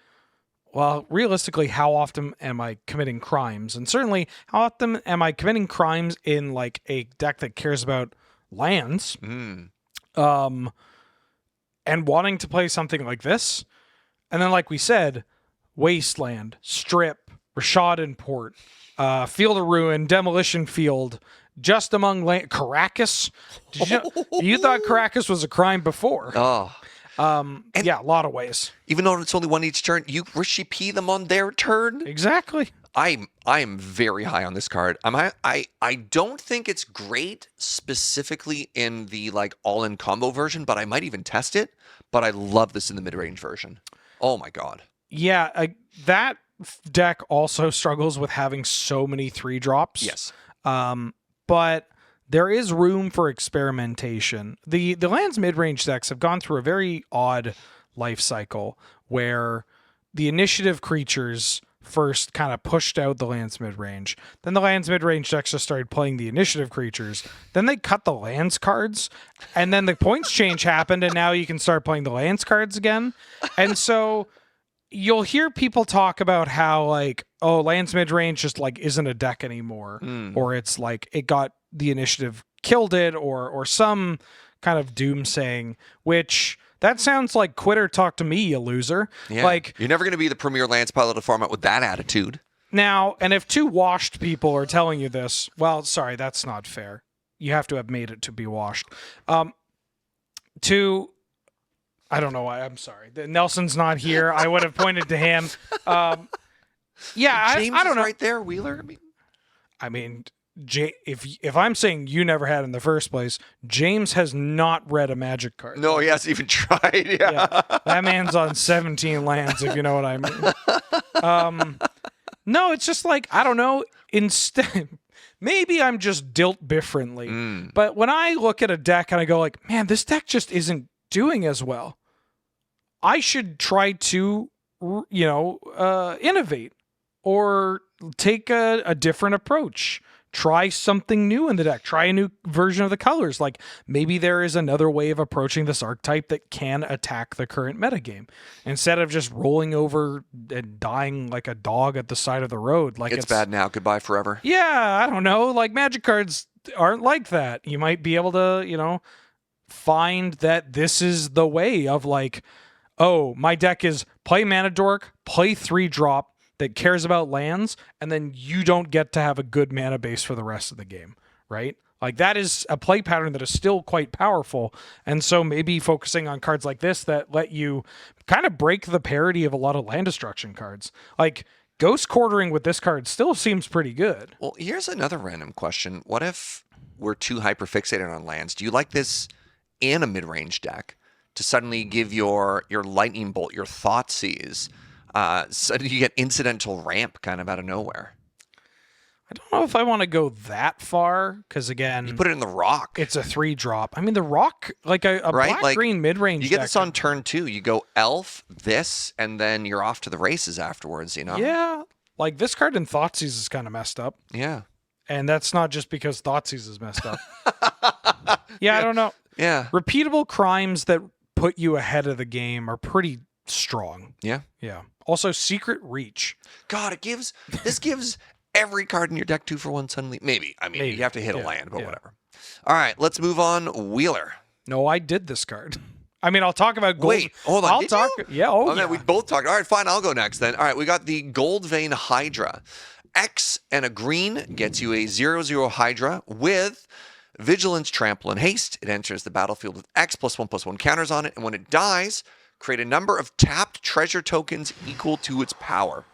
well, realistically, how often am I committing crimes? And certainly, how often am I committing crimes in like a deck that cares about lands? And wanting to play something like this. And then, like we said, Wasteland, Strip, Rashad and Port, Field of Ruin, Demolition Field, Just Among Land, Caracas. You thought Caracas was a crime before. Oh. Yeah, a lot of ways. Even though it's only one each turn, you Rishi P them on their turn. Exactly. I am very high on this card. I don't think it's great specifically in the like all-in combo version, but I might even test it. But I love this in the mid-range version. Oh my god. Yeah, that deck also struggles with having so many 3-drops. Yes. But there is room for experimentation. The lands mid-range decks have gone through a very odd life cycle where the initiative creatures first kind of pushed out the lands mid-range. Then the lands mid-range decks just started playing the initiative creatures. Then they cut the lands cards. And then the points change happened, and now you can start playing the lands cards again. And so you'll hear people talk about how like, oh, lands mid-range just like isn't a deck anymore. Or it's like it got the initiative killed it, or some kind of doomsaying, which that sounds like quitter talk to me, you loser. Yeah. Like, you're never going to be the premier Lance pilot of format with that attitude. Now, and if 2 washed people are telling you this, well, sorry, that's not fair. You have to have made it to be washed. I don't know why. I'm sorry. Nelson's not here. I would have pointed to him. Yeah, James I don't know. Is right there, Wheeler. I mean, if I'm saying you never had in the first place, James has not read a Magic card. No, he hasn't even tried. Yeah. That man's on 17 lands, if you know what I mean. No, it's just like, I don't know. Instead, maybe I'm just dealt differently. But when I look at a deck and I go like, man, this deck just isn't doing as well. I should try to, innovate or take a different approach. Try something new in the deck. Try a new version of the colors. Like maybe there is another way of approaching this archetype that can attack the current metagame instead of just rolling over and dying like a dog at the side of the road. Like it's bad now. Goodbye forever. Yeah, I don't know. Like Magic cards aren't like that. You might be able to, find that this is the way of like, oh, my deck is play Mana Dork, play 3-drop, that cares about lands, and then you don't get to have a good mana base for the rest of the game, right? Like that is a play pattern that is still quite powerful. And so maybe focusing on cards like this that let you kind of break the parity of a lot of land destruction cards. Like Ghost Quartering with this card still seems pretty good. Well, here's another random question. What if we're too hyper-fixated on lands? Do you like this in a mid-range deck to suddenly give your Lightning Bolt, your Thoughtseize, so you get incidental ramp kind of out of nowhere? I don't know if I want to go that far because again, you put it in the Rock. It's a 3-drop. I mean, the Rock, like a right? black-green mid-range. You get deck. this on turn 2. You go Elf, this, and then you're off to the races afterwards. Yeah, like this card in Thoughtseize is kind of messed up. Yeah, and that's not just because Thoughtseize is messed up. Yeah, I don't know. Yeah, repeatable crimes that put you ahead of the game are pretty strong. Yeah. Yeah. Also, Secret Reach. God, this gives every card in your deck 2-for-1 suddenly. Maybe. I mean, Maybe. you have to hit a Yeah, land, but yeah. whatever. All right, let's move on. Wheeler. No, I did this card. I mean, I'll talk about gold. Wait, hold on. I'll Did talk. you? Yeah. Oh, Okay, yeah. we both talked. All right, fine. I'll go next then. All right, we got the Gold Vein Hydra. X and a green gets you a 0/0 Hydra with Vigilance, Trample, and Haste. It enters the battlefield with X +1/+1 counters on it, and when it dies, create a number of tapped treasure tokens equal to its power.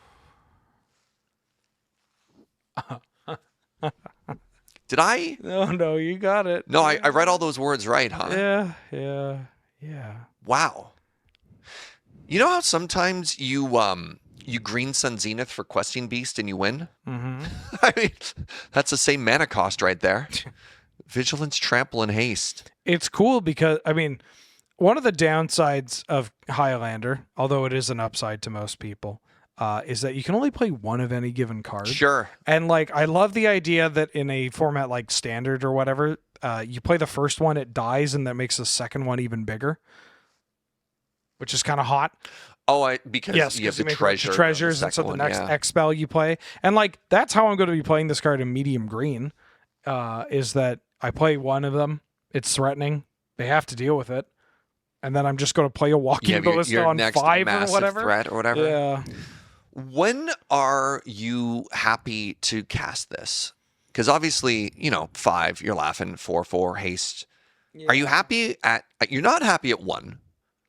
Did I? No, you got it. No, I read all those words right, huh? Yeah. Wow. You know how sometimes you Green Sun Zenith for Questing Beast and you win? Mm-hmm. I mean, that's the same mana cost right there. Vigilance, Trample, and Haste. It's cool because, I mean, one of the downsides of Highlander, although it is an upside to most people, is that you can only play one of any given card. Sure. And like, I love the idea that in a format like Standard or whatever, you play the first one, it dies, and that makes the second one even bigger, which is kind of hot. Oh, because you have the make treasure. treasures, and so the next X spell you play, and like that's how I'm going to be playing this card in medium green. Is that I play one of them, it's threatening, they have to deal with it, and then I'm just going to play a Walking Ballista your on next 5 or massive whatever. Threat or whatever. Yeah. When are you happy to cast this? Because obviously, 5, you're laughing. 4/4 haste. Yeah. Are you happy at? You're not happy at 1.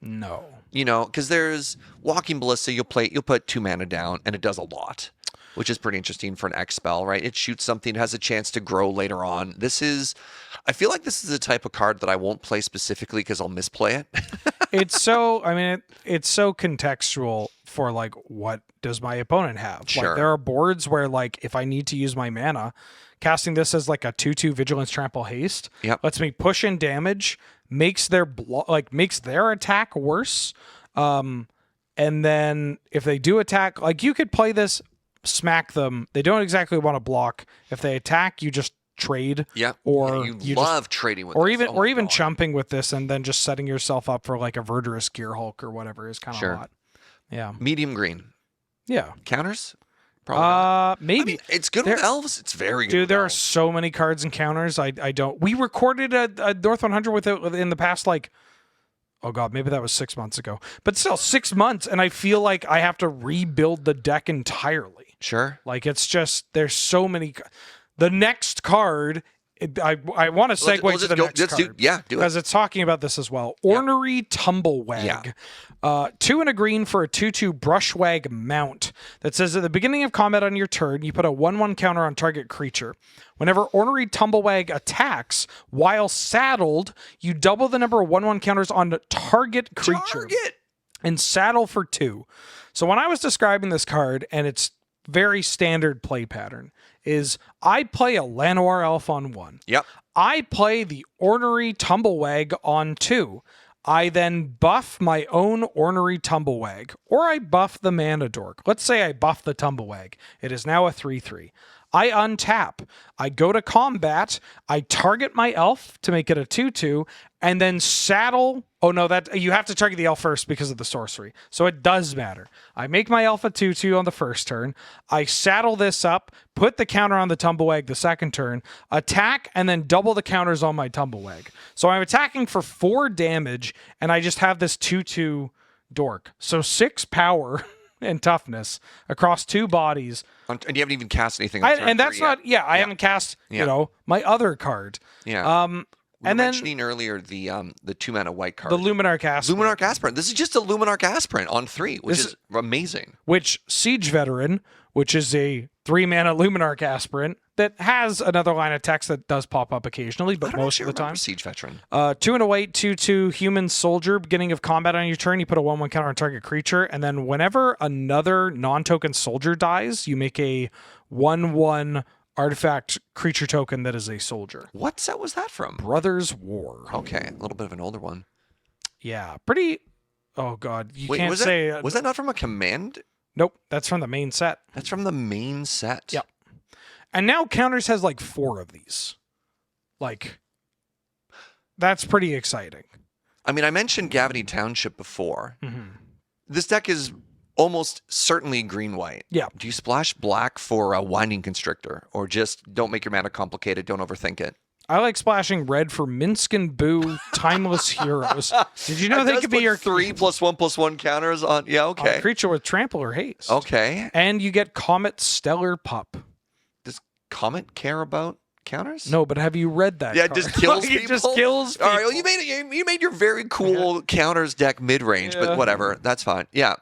No. Because there's Walking Ballista. You'll put 2 mana down, and it does a lot, which is pretty interesting for an X spell, right? It shoots something, has a chance to grow later on. I feel like this is the type of card that I won't play specifically because I'll misplay it. It's so contextual for like, what does my opponent have? Sure. Like, there are boards where like, if I need to use my mana, casting this as like a 2/2 Vigilance, Trample, Haste lets me push in damage, makes their attack worse. And then if they do attack, like you could play this, smack them. They don't exactly want to block. If they attack, you just trade. Yeah. Or you love trading with or this. even chumping with this and then just setting yourself up for like a Verdurous Gear Hulk or whatever is kind of hot. Yeah. Medium green. Yeah. Counters? Probably maybe. I mean, it's good with elves. It's very good. Dude, there elves. are so many cards and counters. I don't. We recorded a North 100 with it in the past, like, oh god, maybe that was 6 months ago. But still, 6 months, and I feel like I have to rebuild the deck entirely. Sure. Like, it's just, there's so many. The next card, I want to segue to the next card. Do it. Because it's talking about this as well. Ornery Tumblewag. 2 and a green for a 2/2 Brushwag Mount that says at the beginning of combat on your turn, you put a 1/1 counter on target creature. Whenever Ornery Tumblewag attacks, while saddled, you double the number of 1/1 counters on the target creature. And saddle for 2. So when I was describing this card, and its very standard play pattern, is I play a Llanowar Elf on 1. Yep. I play the Ornery Tumblewag on 2. I then buff my own Ornery Tumblewag, or I buff the Mana Dork. Let's say I buff the Tumblewag. It is now a 3/3. I untap. I go to combat. I target my elf to make it a 2/2, and then saddle. Oh no, that you have to target the elf first because of the sorcery. So it does matter. I make my elf a 2/2 on the first turn. I saddle this up, put the counter on the Tumblewag the second turn, attack, and then double the counters on my Tumblewag. So I'm attacking for 4 damage, and I just have this 2/2 dork. So 6 power and toughness across 2 bodies. And you haven't even cast anything on turn And that's 3 not, yet. I haven't cast, my other card. Yeah. We were and then mentioning earlier the 2 mana white card. the Luminarch Aspirant. Luminarch Aspirant. This is just a Luminarch Aspirant on 3, which is amazing. Which Siege Veteran, which is a 3 mana Luminarch Aspirant that has another line of text that does pop up occasionally, but most of the time. Siege Veteran. 2 and a white, 2/2 Human Soldier. Beginning of combat on your turn, you put a 1/1 counter on target creature, and then whenever another non-token soldier dies, you make a 1/1 artifact creature token that is a soldier. What set was that from? Brothers War. Okay, a little bit of an older one. Yeah, pretty. Oh god, you Wait, can't was say. Was that not from a command? Nope, that's from the main set. That's from the main set. Yep. And now Counters has like 4 of these. Like, that's pretty exciting. I mean, I mentioned Gavany Township before. Mm-hmm. This deck is almost certainly green-white. Yeah. Do you splash black for a Winding Constrictor, or just don't make your mana complicated, don't overthink it? I like splashing red for Minsk and Boo, Timeless Heroes. Did you know they could be your 3+1/+1 counters on? Yeah, okay. creature with trample or haste. Okay. And you get Comet Stellar Pup. Does Comet care about counters? No, but have you read that? Yeah, it card? just kills people. It just kills people. All right, well, you made your very cool counters deck mid-range, but whatever, that's fine. Yeah,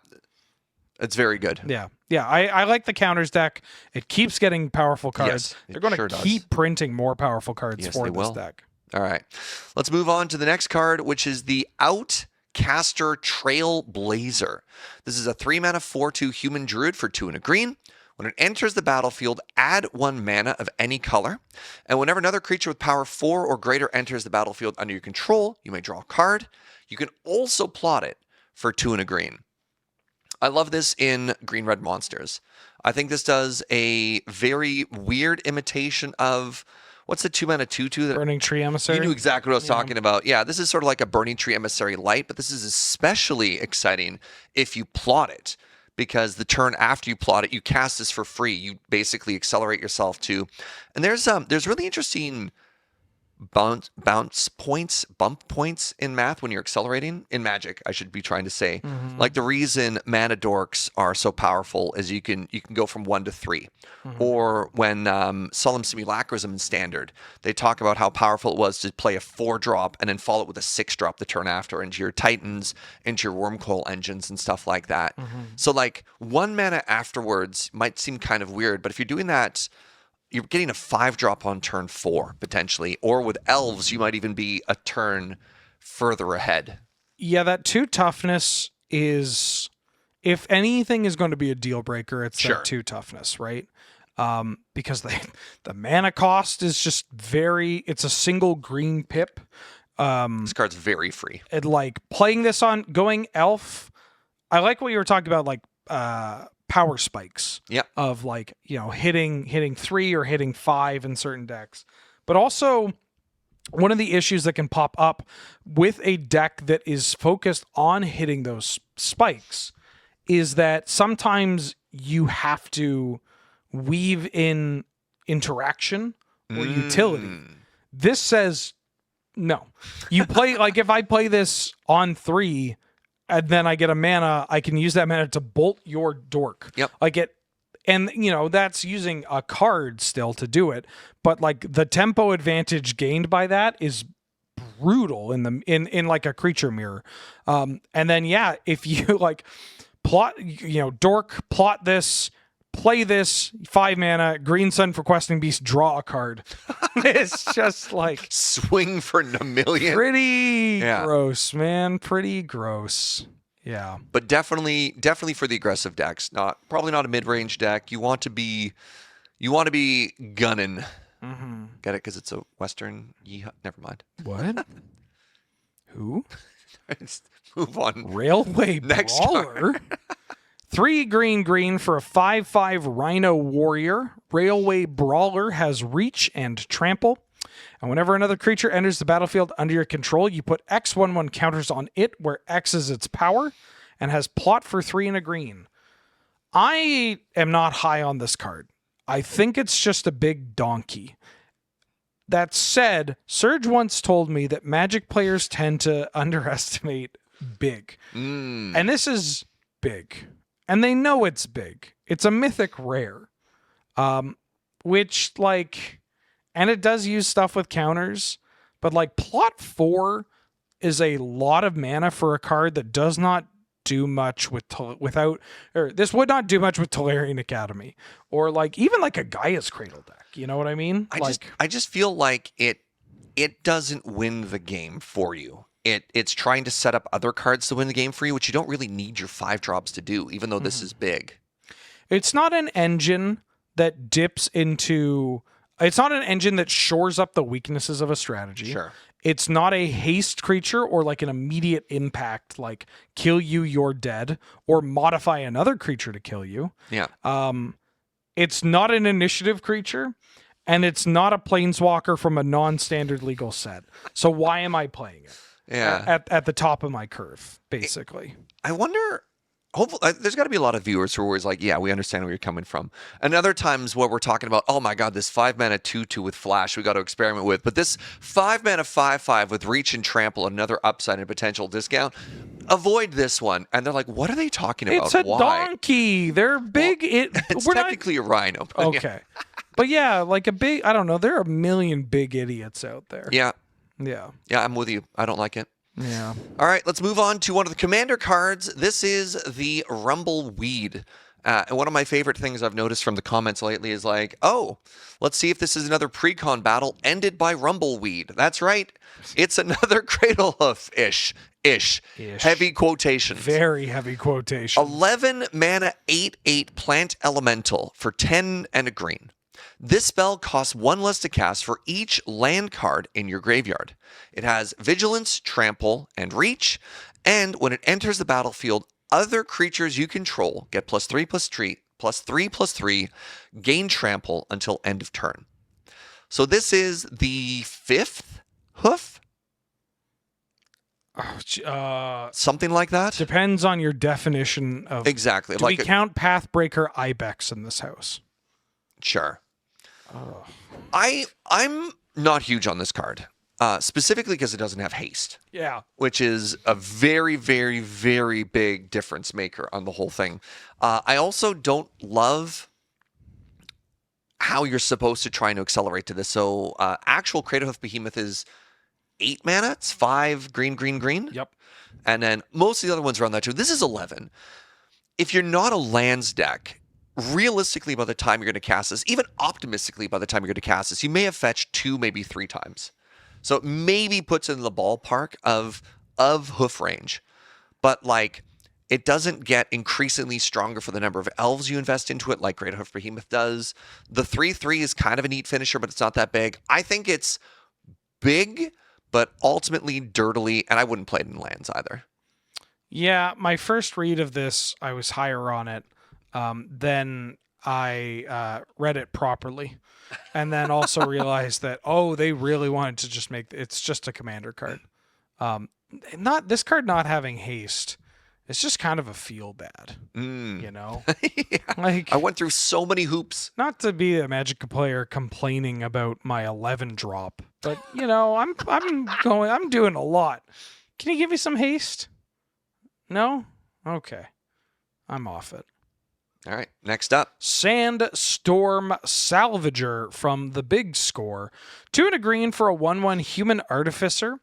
it's very good. Yeah. I like the counters deck. It keeps getting powerful cards. Yes, They're going to keep printing more powerful cards for this deck. All right, let's move on to the next card, which is the Outcaster Trailblazer. This is a 3-mana 4/2 human druid for 2 and a green. When it enters the battlefield, add 1 mana of any color. And whenever another creature with power 4 or greater enters the battlefield under your control, you may draw a card. You can also plot it for 2 and a green. I love this in green-red monsters. I think this does a very weird imitation of, what's the 2-mana 2/2? Burning Tree Emissary? You knew exactly what I was talking about. Yeah, this is sort of like a Burning Tree Emissary light, but this is especially exciting if you plot it. Because the turn after you plot it, you cast this for free. You basically accelerate yourself to, and there's really interesting bump points in math when you're accelerating in Magic. I should be trying to say, like the reason mana dorks are so powerful is you can go from 1 to 3, or when Solemn Simulacrism in Standard, they talk about how powerful it was to play a 4-drop and then follow it with a 6-drop the turn after into your Titans, into your Wormcoil engines and stuff like that. So like 1 mana afterwards might seem kind of weird, but if you're doing that, you're getting a 5-drop on turn 4, potentially. Or with elves, you might even be a turn further ahead. Yeah, that 2 toughness is, if anything is going to be a deal breaker, it's that 2 toughness, right? Because the mana cost is just it's a single green pip. This card's very free. And like playing this on going elf, I like what you were talking about, like power spikes. Yeah. Of like, hitting 3 or hitting 5 in certain decks. But also one of the issues that can pop up with a deck that is focused on hitting those spikes is that sometimes you have to weave in interaction or utility. This says no. You play, like if I play this on 3 and then I get a mana, I can use that mana to bolt your dork. Yep. And that's using a card still to do it, but like the tempo advantage gained by that is brutal in like a creature mirror. And then if you like plot, dork, plot this, play this, 5 mana, Green Sun for Questing Beast, draw a card. It's just like swing for a million. Pretty gross, man. Pretty gross. Yeah. But definitely for the aggressive decks. Probably not a mid-range deck. You want to be gunning. Get it? Because it's a Western. Never mind. What? Who? Move on. Railway Next Brawler. 3 green for a 5/5 Rhino Warrior. Railway Brawler has reach and trample. And whenever another creature enters the battlefield under your control, you put X/1/1 counters on it, where X is its power, and has plot for 3 and a green. I am not high on this card. I think it's just a big donkey. That said, Serge once told me that Magic players tend to underestimate big. And this is big. And they know it's big. It's a mythic rare. Which, like, and it does use stuff with counters, but like plot 4 is a lot of mana for a card that does not do much this would not do much with Tolarian Academy, or like even like a Gaia's Cradle deck. You know what I mean? I just feel like it doesn't win the game for you. It's trying to set up other cards to win the game for you, which you don't really need your 5-drops to do, even though this is big. It's not an engine that dips into... It's not an engine that shores up the weaknesses of a strategy. Sure. It's not a haste creature or like an immediate impact, like kill you, you're dead, or modify another creature to kill you. Yeah. It's not an initiative creature, and it's not a planeswalker from a non-standard legal set. So why am I playing it? Yeah. at the top of my curve, basically. I wonder. Hopefully, there's got to be a lot of viewers who are always like, "Yeah, we understand where you're coming from." And other times where we're talking about, "Oh my God, this 5-mana 2/2 with flash, we got to experiment with." But this 5-mana 5/5 with reach and trample, another upside and potential discount. Avoid this one. And they're like, "What are they talking about? It's a Why?" donkey. They're big. It's technically a rhino. But Okay. But yeah, like a big, I don't know. There are a million big idiots out there. Yeah. Yeah. Yeah, I'm with you. I don't like it. Yeah. All right, let's move on to one of the commander cards. This is the Rumbleweed. And one of my favorite things I've noticed from the comments lately is like, oh, let's see if this is another pre-con battle ended by Rumbleweed. That's right. It's another Cradlehoof-ish. Heavy quotations. Very heavy quotation. 11 mana 8/8 plant elemental for 10 and a green. This spell costs 1 less to cast for each land card in your graveyard. It has Vigilance, Trample, and Reach, and when it enters the battlefield, other creatures you control get +3/+3, gain Trample until end of turn. So this is the 5th hoof? Something like that? Depends on your definition of... Exactly. Do we count Pathbreaker Ibex in this house? Sure. I'm not huge on this card, specifically because it doesn't have haste. Yeah. Which is a very, very, very big difference maker on the whole thing. I also don't love how you're supposed to try and accelerate to this. So actual Cradlehoof Behemoth is 8 mana. It's 5 green, green, green. Yep. And then most of the other ones are on that too. This is 11. If you're not a lands deck, realistically, by the time you're going to cast this, even optimistically, by the time you're going to cast this, you may have fetched 2, maybe 3 times. So it maybe puts it in the ballpark of hoof range. But like, it doesn't get increasingly stronger for the number of elves you invest into it, like Cradlehoof Behemoth does. The 3/3 is kind of a neat finisher, but it's not that big. I think it's big, but ultimately dirtily, and I wouldn't play it in lands either. Yeah, my first read of this, I was higher on it. Then I read it properly, and then also realized that they really wanted to just make it's just a commander card. Not this card not having haste. It's just kind of a feel bad, you know. Yeah. Like, I went through so many hoops. Not to be a Magic player complaining about my 11 drop, but you know, I'm doing a lot. Can you give me some haste? No? Okay. I'm off it. All right, next up. Sandstorm Salvager from the Big Score. 2 and a green for a 1/1 human artificer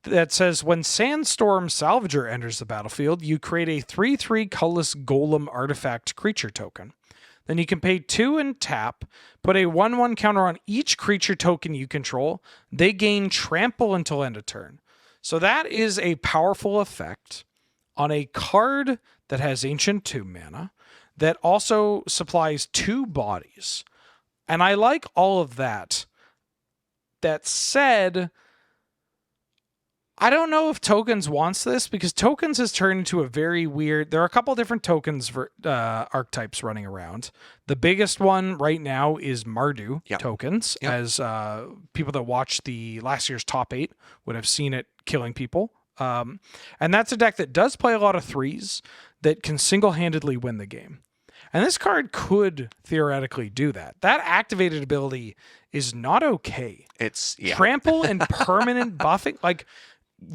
that says when Sandstorm Salvager enters the battlefield, you create a 3/3 colorless golem artifact creature token. Then you can pay 2 and tap, put a 1/1 counter on each creature token you control. They gain trample until end of turn. So that is a powerful effect on a card that has Ancient Tomb mana, that also supplies 2 bodies. And I like all of that. That said, I don't know if Tokens wants this, because Tokens has turned into a very weird... There are a couple different Tokens archetypes running around. The biggest one right now is Mardu Tokens, as people that watched the last year's top 8 would have seen it killing people. And that's a deck that does play a lot of 3s that can single-handedly win the game. And this card could theoretically do that. That activated ability is not okay. It's Trample and permanent buffing. Like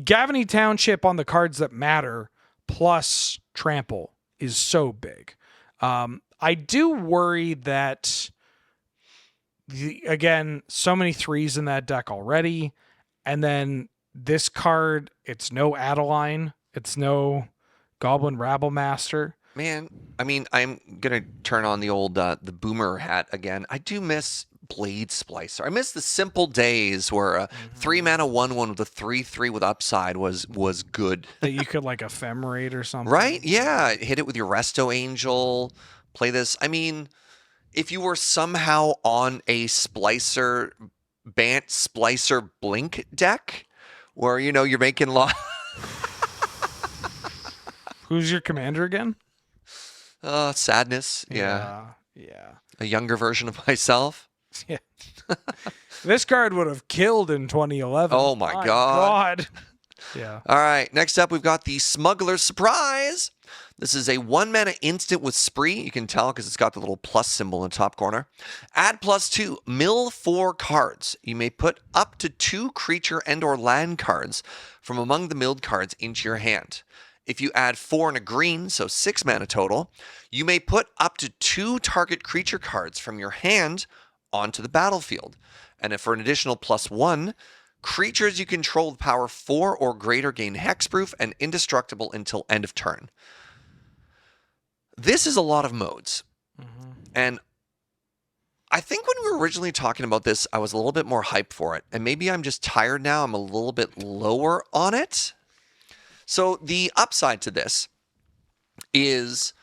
Gavany Township on the cards that matter plus trample is so big. I do worry that, again, so many 3s in that deck already. And then this card, it's no Adeline. It's no Goblin Rabble Master. Man, I mean, I'm going to turn on the old the boomer hat again. I do miss Blade Splicer. I miss the simple days where a 3-mana 1/1 with a 3/3 with upside was good. That you could like ephemerate or something. Right? Yeah. Hit it with your Resto Angel. Play this. I mean, if you were somehow on a Splicer, Bant Splicer Blink deck where, you know, you're making Who's your commander again? Sadness. Yeah. A younger version of myself. Yeah. This card would have killed in 2011. Oh my God. Yeah. All right, next up we've got the Smuggler's Surprise. This is a 1-mana instant with Spree. You can tell because it's got the little plus symbol in the top corner. Add +2, mill 4 cards. You may put up to 2 creature and or land cards from among the milled cards into your hand. If you add 4 and a green, so 6 mana total, you may put up to 2 target creature cards from your hand onto the battlefield. And if for an additional +1, creatures you control with power 4 or greater gain hexproof and indestructible until end of turn. This is a lot of modes. And I think when we were originally talking about this, I was a little bit more hyped for it. And maybe I'm just tired now. I'm a little bit lower on it. So the upside to this is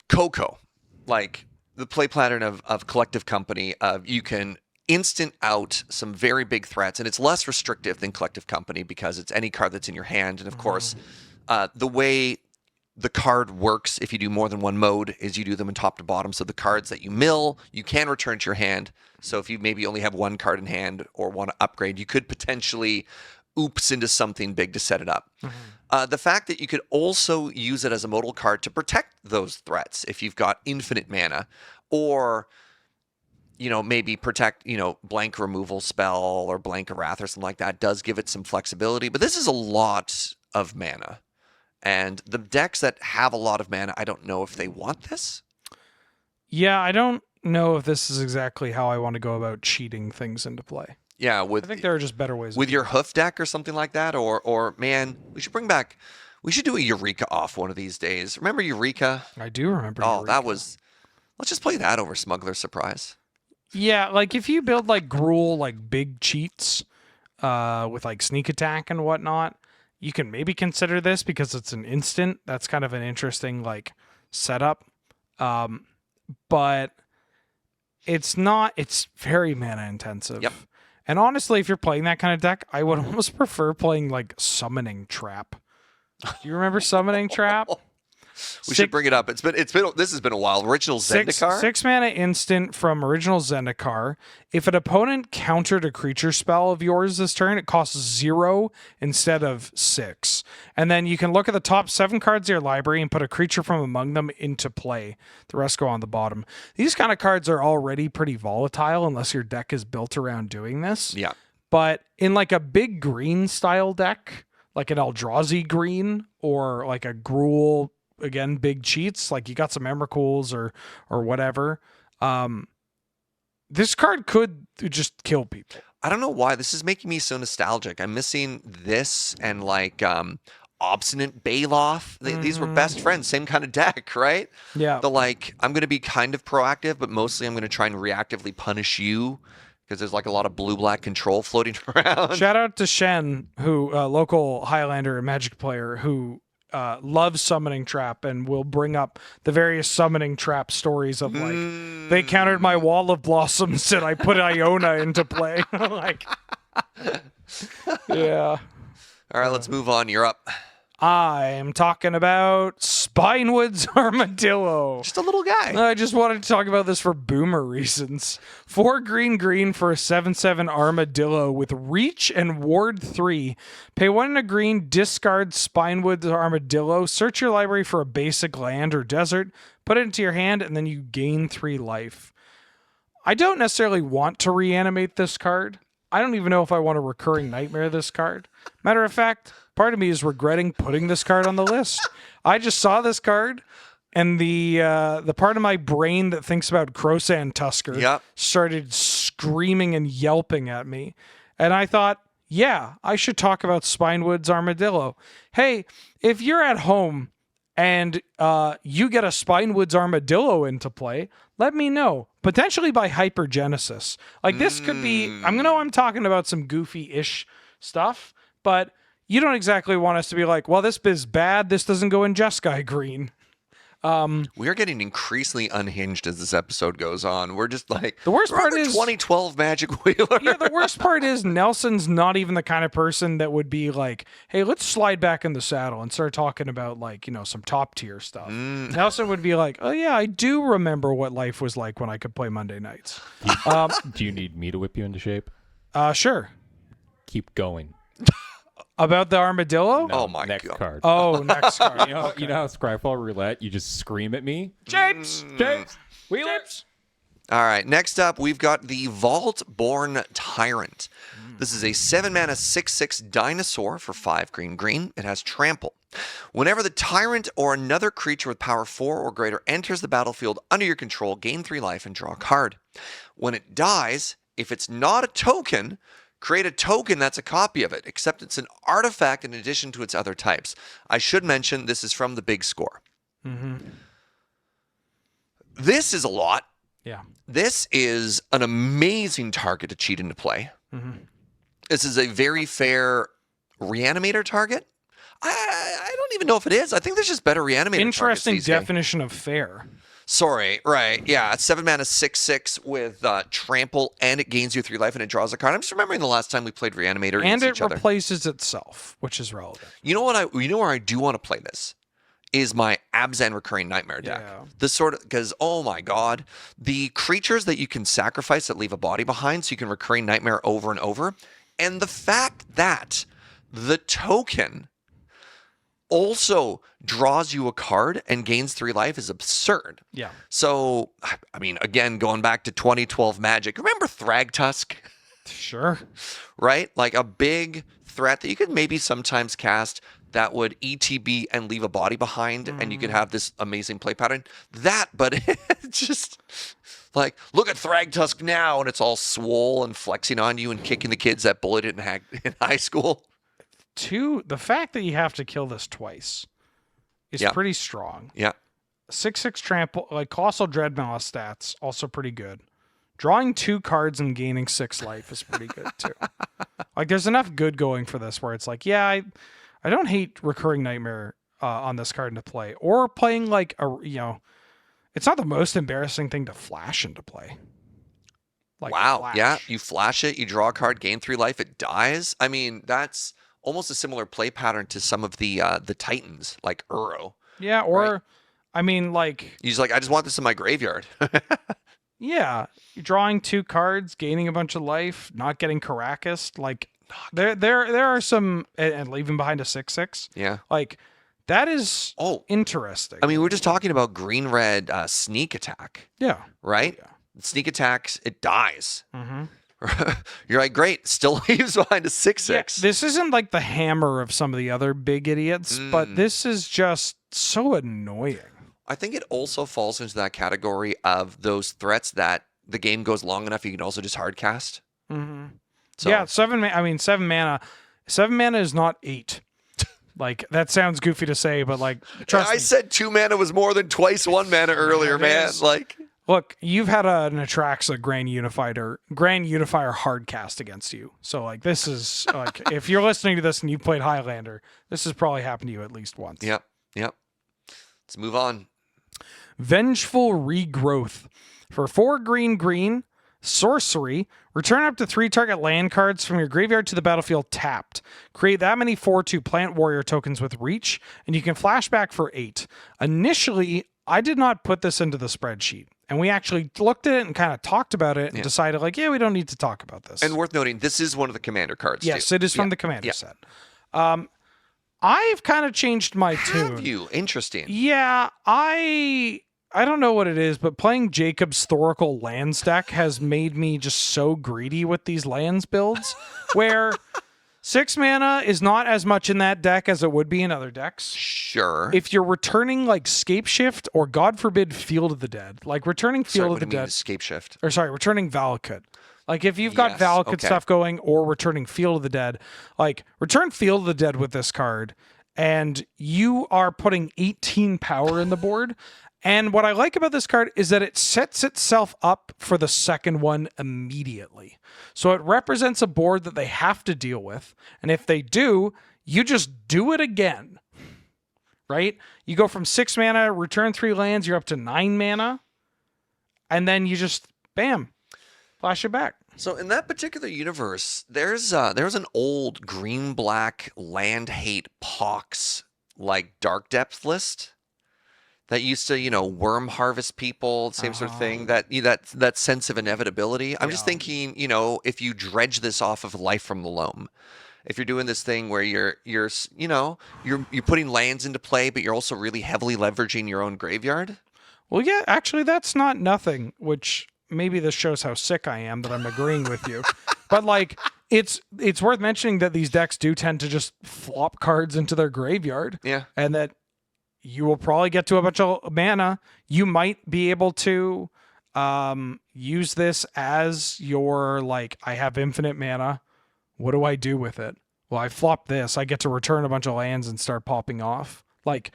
Coco. Like the play pattern of Collective Company, you can instant out some very big threats, and it's less restrictive than Collective Company because it's any card that's in your hand. And of course, the way the card works, if you do more than one mode, is you do them in top to bottom. So the cards that you mill, you can return to your hand. So if you maybe only have one card in hand or want to upgrade, you could potentially oops into something big to set it up. The fact that you could also use it as a modal card to protect those threats if you've got infinite mana, or maybe protect, blank removal spell or blank wrath or something like that, does give it some flexibility. But this is a lot of mana. And the decks that have a lot of mana, I don't know if they want this. Yeah, I don't know if this is exactly how I want to go about cheating things into play. Yeah, I think there are just better ways. With your hoof deck or something like that, or man, we should do a Eureka off one of these days. Remember Eureka? I do remember. Oh, Eureka. let's just play that over Smuggler's Surprise. Yeah, like if you build like Gruul, like big cheats, with like sneak attack and whatnot, you can maybe consider this because it's an instant. That's kind of an interesting like setup. But it's not. It's very mana intensive. Yep. And honestly, if you're playing that kind of deck, I would almost prefer playing like Summoning Trap. Do you remember Summoning Trap? We should bring it up. This has been a while. Original Zendikar. 6 mana instant from original Zendikar. If an opponent countered a creature spell of yours this turn, it costs 0 instead of 6. And then you can look at the top 7 cards of your library and put a creature from among them into play. The rest go on the bottom. These kind of cards are already pretty volatile unless your deck is built around doing this. Yeah. But in like a big green style deck, like an Eldrazi green or like a Gruul, again, big cheats, like you got some Emrakuls or whatever, this card could just kill people. I don't know why. This is making me so nostalgic. I'm missing this and like Obstinate Baloth. These were best friends, same kind of deck, right? Yeah. I'm going to be kind of proactive, but mostly I'm going to try and reactively punish you because there's like a lot of blue-black control floating around. Shout out to Shen, who local Highlander and Magic player who loves Summoning Trap and will bring up the various Summoning Trap stories of like they countered my Wall of Blossoms and I put Iona into play. Like, yeah. All right, let's move on. You're up. I'm talking about Spinewood's Armadillo. Just a little guy. I just wanted to talk about this for boomer reasons. 4 green for a 7/7 Armadillo with Reach and Ward 3. Pay 1 and a green, discard Spinewood's Armadillo, search your library for a basic land or desert, put it into your hand, and then you gain 3 life. I don't necessarily want to reanimate this card. I don't even know if I want a Recurring Nightmare this card. Matter of fact, part of me is regretting putting this card on the list. I just saw this card, and the part of my brain that thinks about Crowsand Tusker started screaming and yelping at me. And I thought, yeah, I should talk about Spinewood's Armadillo. Hey, if you're at home and you get a Spinewood's Armadillo into play, let me know. Potentially by Hypergenesis. Like this could be, I'm talking about some goofy-ish stuff, but you don't exactly want us to be like, well, this is bad. This doesn't go in Jeskai Green. We are getting increasingly unhinged as this episode goes on. We're just like, the worst part is 2012 Magic Wheeler. Yeah, the worst part is Nelson's not even the kind of person that would be like, hey, let's slide back in the saddle and start talking about like, some top tier stuff. Nelson would be like, oh yeah, I do remember what life was like when I could play Monday nights. Do you need me to whip you into shape? Sure. Keep going. About the armadillo? No, Oh my next God. card. Oh, next card. You know how Scryfall Roulette, you just scream at me? James! Wheeler? All right, next up, we've got the Vault-Born Tyrant. This is a 7-mana 6/6 dinosaur for 5 green. It has trample. Whenever the Tyrant or another creature with power 4 or greater enters the battlefield under your control, gain 3 life and draw a card. When it dies, if it's not a token, create a token that's a copy of it, except it's an artifact in addition to its other types. I should mention this is from the big score. This is a lot. Yeah. This is an amazing target to cheat into play. This is a very fair reanimator target. I don't even know if it is. I think there's just better reanimator Interesting targets these days. definition of fair. Sorry, right. Yeah, it's 7 mana 6/6 with trample, and it gains you 3 life and it draws a card. I'm just remembering the last time we played reanimator And against it each other. replaces itself, which is relevant. You know where I do want to play this? Is my Abzan Recurring Nightmare deck. Yeah. This sort of, because, oh my God, the creatures that you can sacrifice that leave a body behind so you can Recurring Nightmare over and over, and the fact that the token also draws you a card and gains 3 life is absurd. Yeah. So, I mean, again, going back to 2012 Magic, remember Thragtusk? Sure. Right? Like a big threat that you could maybe sometimes cast that would ETB and leave a body behind, and you could have this amazing play pattern. That, but it's just like, look at Thragtusk now, and it's all swole and flexing on you and kicking the kids that bullied it in high school. The fact that you have to kill this twice is Yeah. pretty strong. Yeah. 6/6 trample, like Colossal Dreadmouth stats, also pretty good. Drawing 2 cards and gaining 6 life is pretty good too. Like there's enough good going for this where it's like, yeah, I don't hate Recurring Nightmare on this card into play, or playing like it's not the most embarrassing thing to flash into play. Like Wow. flash. Yeah. You flash it, you draw a card, gain 3 life, it dies. I mean, that's almost a similar play pattern to some of the Titans, like Uro. Yeah, or Right. I mean, like, He's like, I just want this in my graveyard. yeah, you're drawing 2 cards, gaining a bunch of life, not getting Caracas. Like, there are some, and leaving behind a 6/6. Yeah. Like, that is Oh, interesting. I mean, we're just talking about green-red sneak attack, yeah. right? Yeah. Sneak attacks, it dies. Mm-hmm. You're like, great, still leaves behind a 6/6. This isn't like the hammer of some of the other big idiots, but this is just so annoying. I think it also falls into that category of those threats that the game goes long enough, you can also just hard cast. Mm-hmm. So, Yeah, 7 mana. 7 mana is not 8. Like, that sounds goofy to say, but like, trust I me. said 2 mana was more than twice 1 mana earlier, it man. is. Like, Look, you've had an Atraxa Grand Unifier hard cast against you. So like this is like if you're listening to this and you played Highlander, this has probably happened to you at least once. yep. Let's move on. Vengeful Regrowth. For 4 green, sorcery, return up to 3 target land cards from your graveyard to the battlefield tapped. Create that many 4/2 plant warrior tokens with reach, and you can flashback for 8. Initially, I did not put this into the spreadsheet. And we actually looked at it and kind of talked about it and decided, like, yeah, we don't need to talk about this. And worth noting, this is one of the commander cards. Yes, too. it is from the commander set. I've kind of changed my tune. Have you? Interesting. Yeah, I don't know what it is, but playing Jacob's Thoracle Lands deck has made me just so greedy with these lands builds, where 6 mana is not as much in that deck as it would be in other decks. Sure. If you're returning like Scapeshift or God forbid Field of the Dead, like returning Field of the Dead, Escape shift. or sorry, returning Valakut. Like if you've got Yes, Valakut okay. stuff going or returning Field of the Dead, like return Field of the Dead with this card and you are putting 18 power in the board. And what I like about this card is that it sets itself up for the second one immediately. So it represents a board that they have to deal with. And if they do, you just do it again. Right? You go from 6 mana, return 3 lands, you're up to 9 mana. And then you just, bam, flash it back. So in that particular universe, there's an old green-black land hate pox like Dark Depth list that used to, worm harvest people, same sort of thing. That sense of inevitability. I'm just thinking, if you dredge this off of Life from the Loam, if you're doing this thing where you're putting lands into play, but you're also really heavily leveraging your own graveyard. Well, yeah, actually, that's not nothing, which maybe this shows how sick I am that I'm agreeing with you. But, like, it's worth mentioning that these decks do tend to just flop cards into their graveyard. Yeah. And that you will probably get to a bunch of mana. You might be able to use this as your, like, I have infinite mana. What do I do with it? Well, I flop this. I get to return a bunch of lands and start popping off. Like,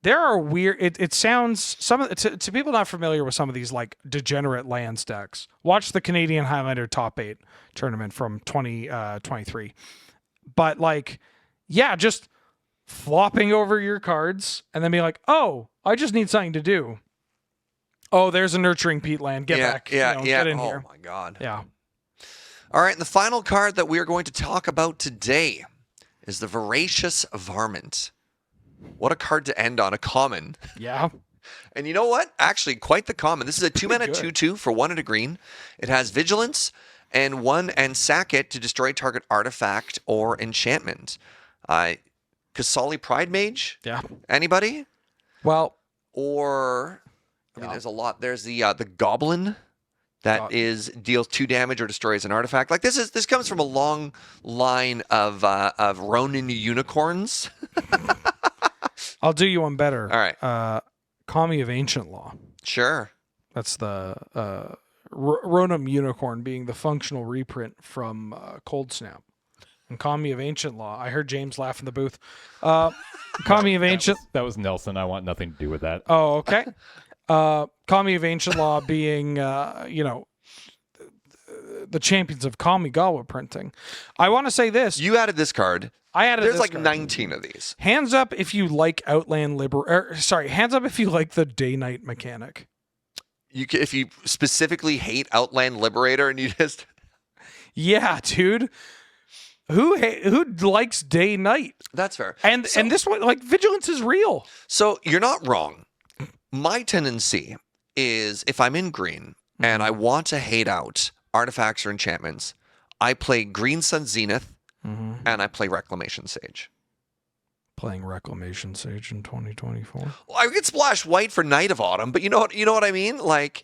there are weird. It sounds to people not familiar with some of these like degenerate lands decks. Watch the Canadian Highlander Top 8 tournament from 2023. But like, yeah, just flopping over your cards and then be like, oh, I just need something to do. Oh, there's a Nurturing Peatland. Get back. Yeah. Get in here. Oh my God. Yeah. All right, and the final card that we are going to talk about today is the Voracious Varmint. What a card to end on, a common. Yeah. And you know what? Actually, quite the common. This is a 2-mana 2/2 for 1 and a green. It has Vigilance and sack it to destroy target artifact or enchantment. Kasali Pride Mage? Yeah. Anybody? Well, Or I mean, there's a lot. There's the Goblin that deals 2 damage or destroys an artifact. Like this comes from a long line of Ronin unicorns. I'll do you one better. All right. Kami of Ancient Law. Sure. That's the Ronin unicorn being the functional reprint from Cold Snap. And Kami of Ancient Law. I heard James laugh in the booth. Kami of Ancient... That was Nelson. I want nothing to do with that. Oh, okay. Kami of Ancient Law being, the champions of Kamigawa printing. I want to say this. You added this card. I added There's this like card. 19 of these. Hands up if you like hands up if you like the day-night mechanic. If you specifically hate Outland Liberator and you just... Yeah, dude. Who likes day-night? That's fair. And this one, like, Vigilance is real. So you're not wrong. My tendency is if I'm in green and I want to hate out artifacts or enchantments, I play Green Sun Zenith and I play Reclamation Sage. Playing Reclamation Sage in 2024. Well, I could splash white for Night of Autumn, but you know what I mean? Like,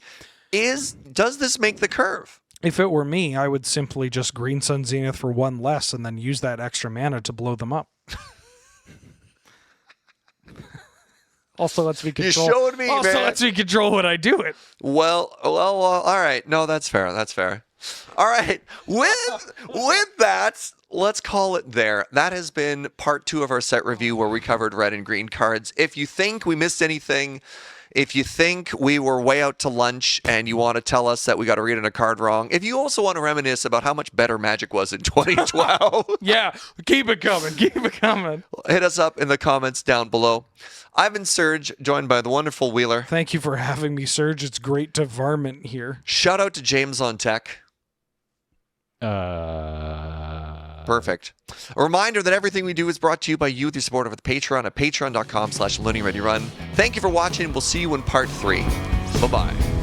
does this make the curve? If it were me, I would simply just Green Sun Zenith for 1 less and then use that extra mana to blow them up. Also lets me control. You showed me, also man. lets me control when I do it. Well, all right. No, that's fair. All right. With that, let's call it there. That has been part 2 of our set review where we covered red and green cards. If you think we missed anything, if you think we were way out to lunch and you want to tell us that we got to read in a card wrong, if you also want to reminisce about how much better Magic was in 2012, Yeah, keep it coming. hit us up in the comments down below. I've been Serge, joined by the wonderful Wheeler. Thank you for having me, Serge. It's great to varmint here. Shout out to James on tech. Perfect. A reminder that everything we do is brought to you by you with your support over the Patreon at patreon.com/LoadingReadyRun. Thank you for watching. We'll see you in part 3. Bye-bye.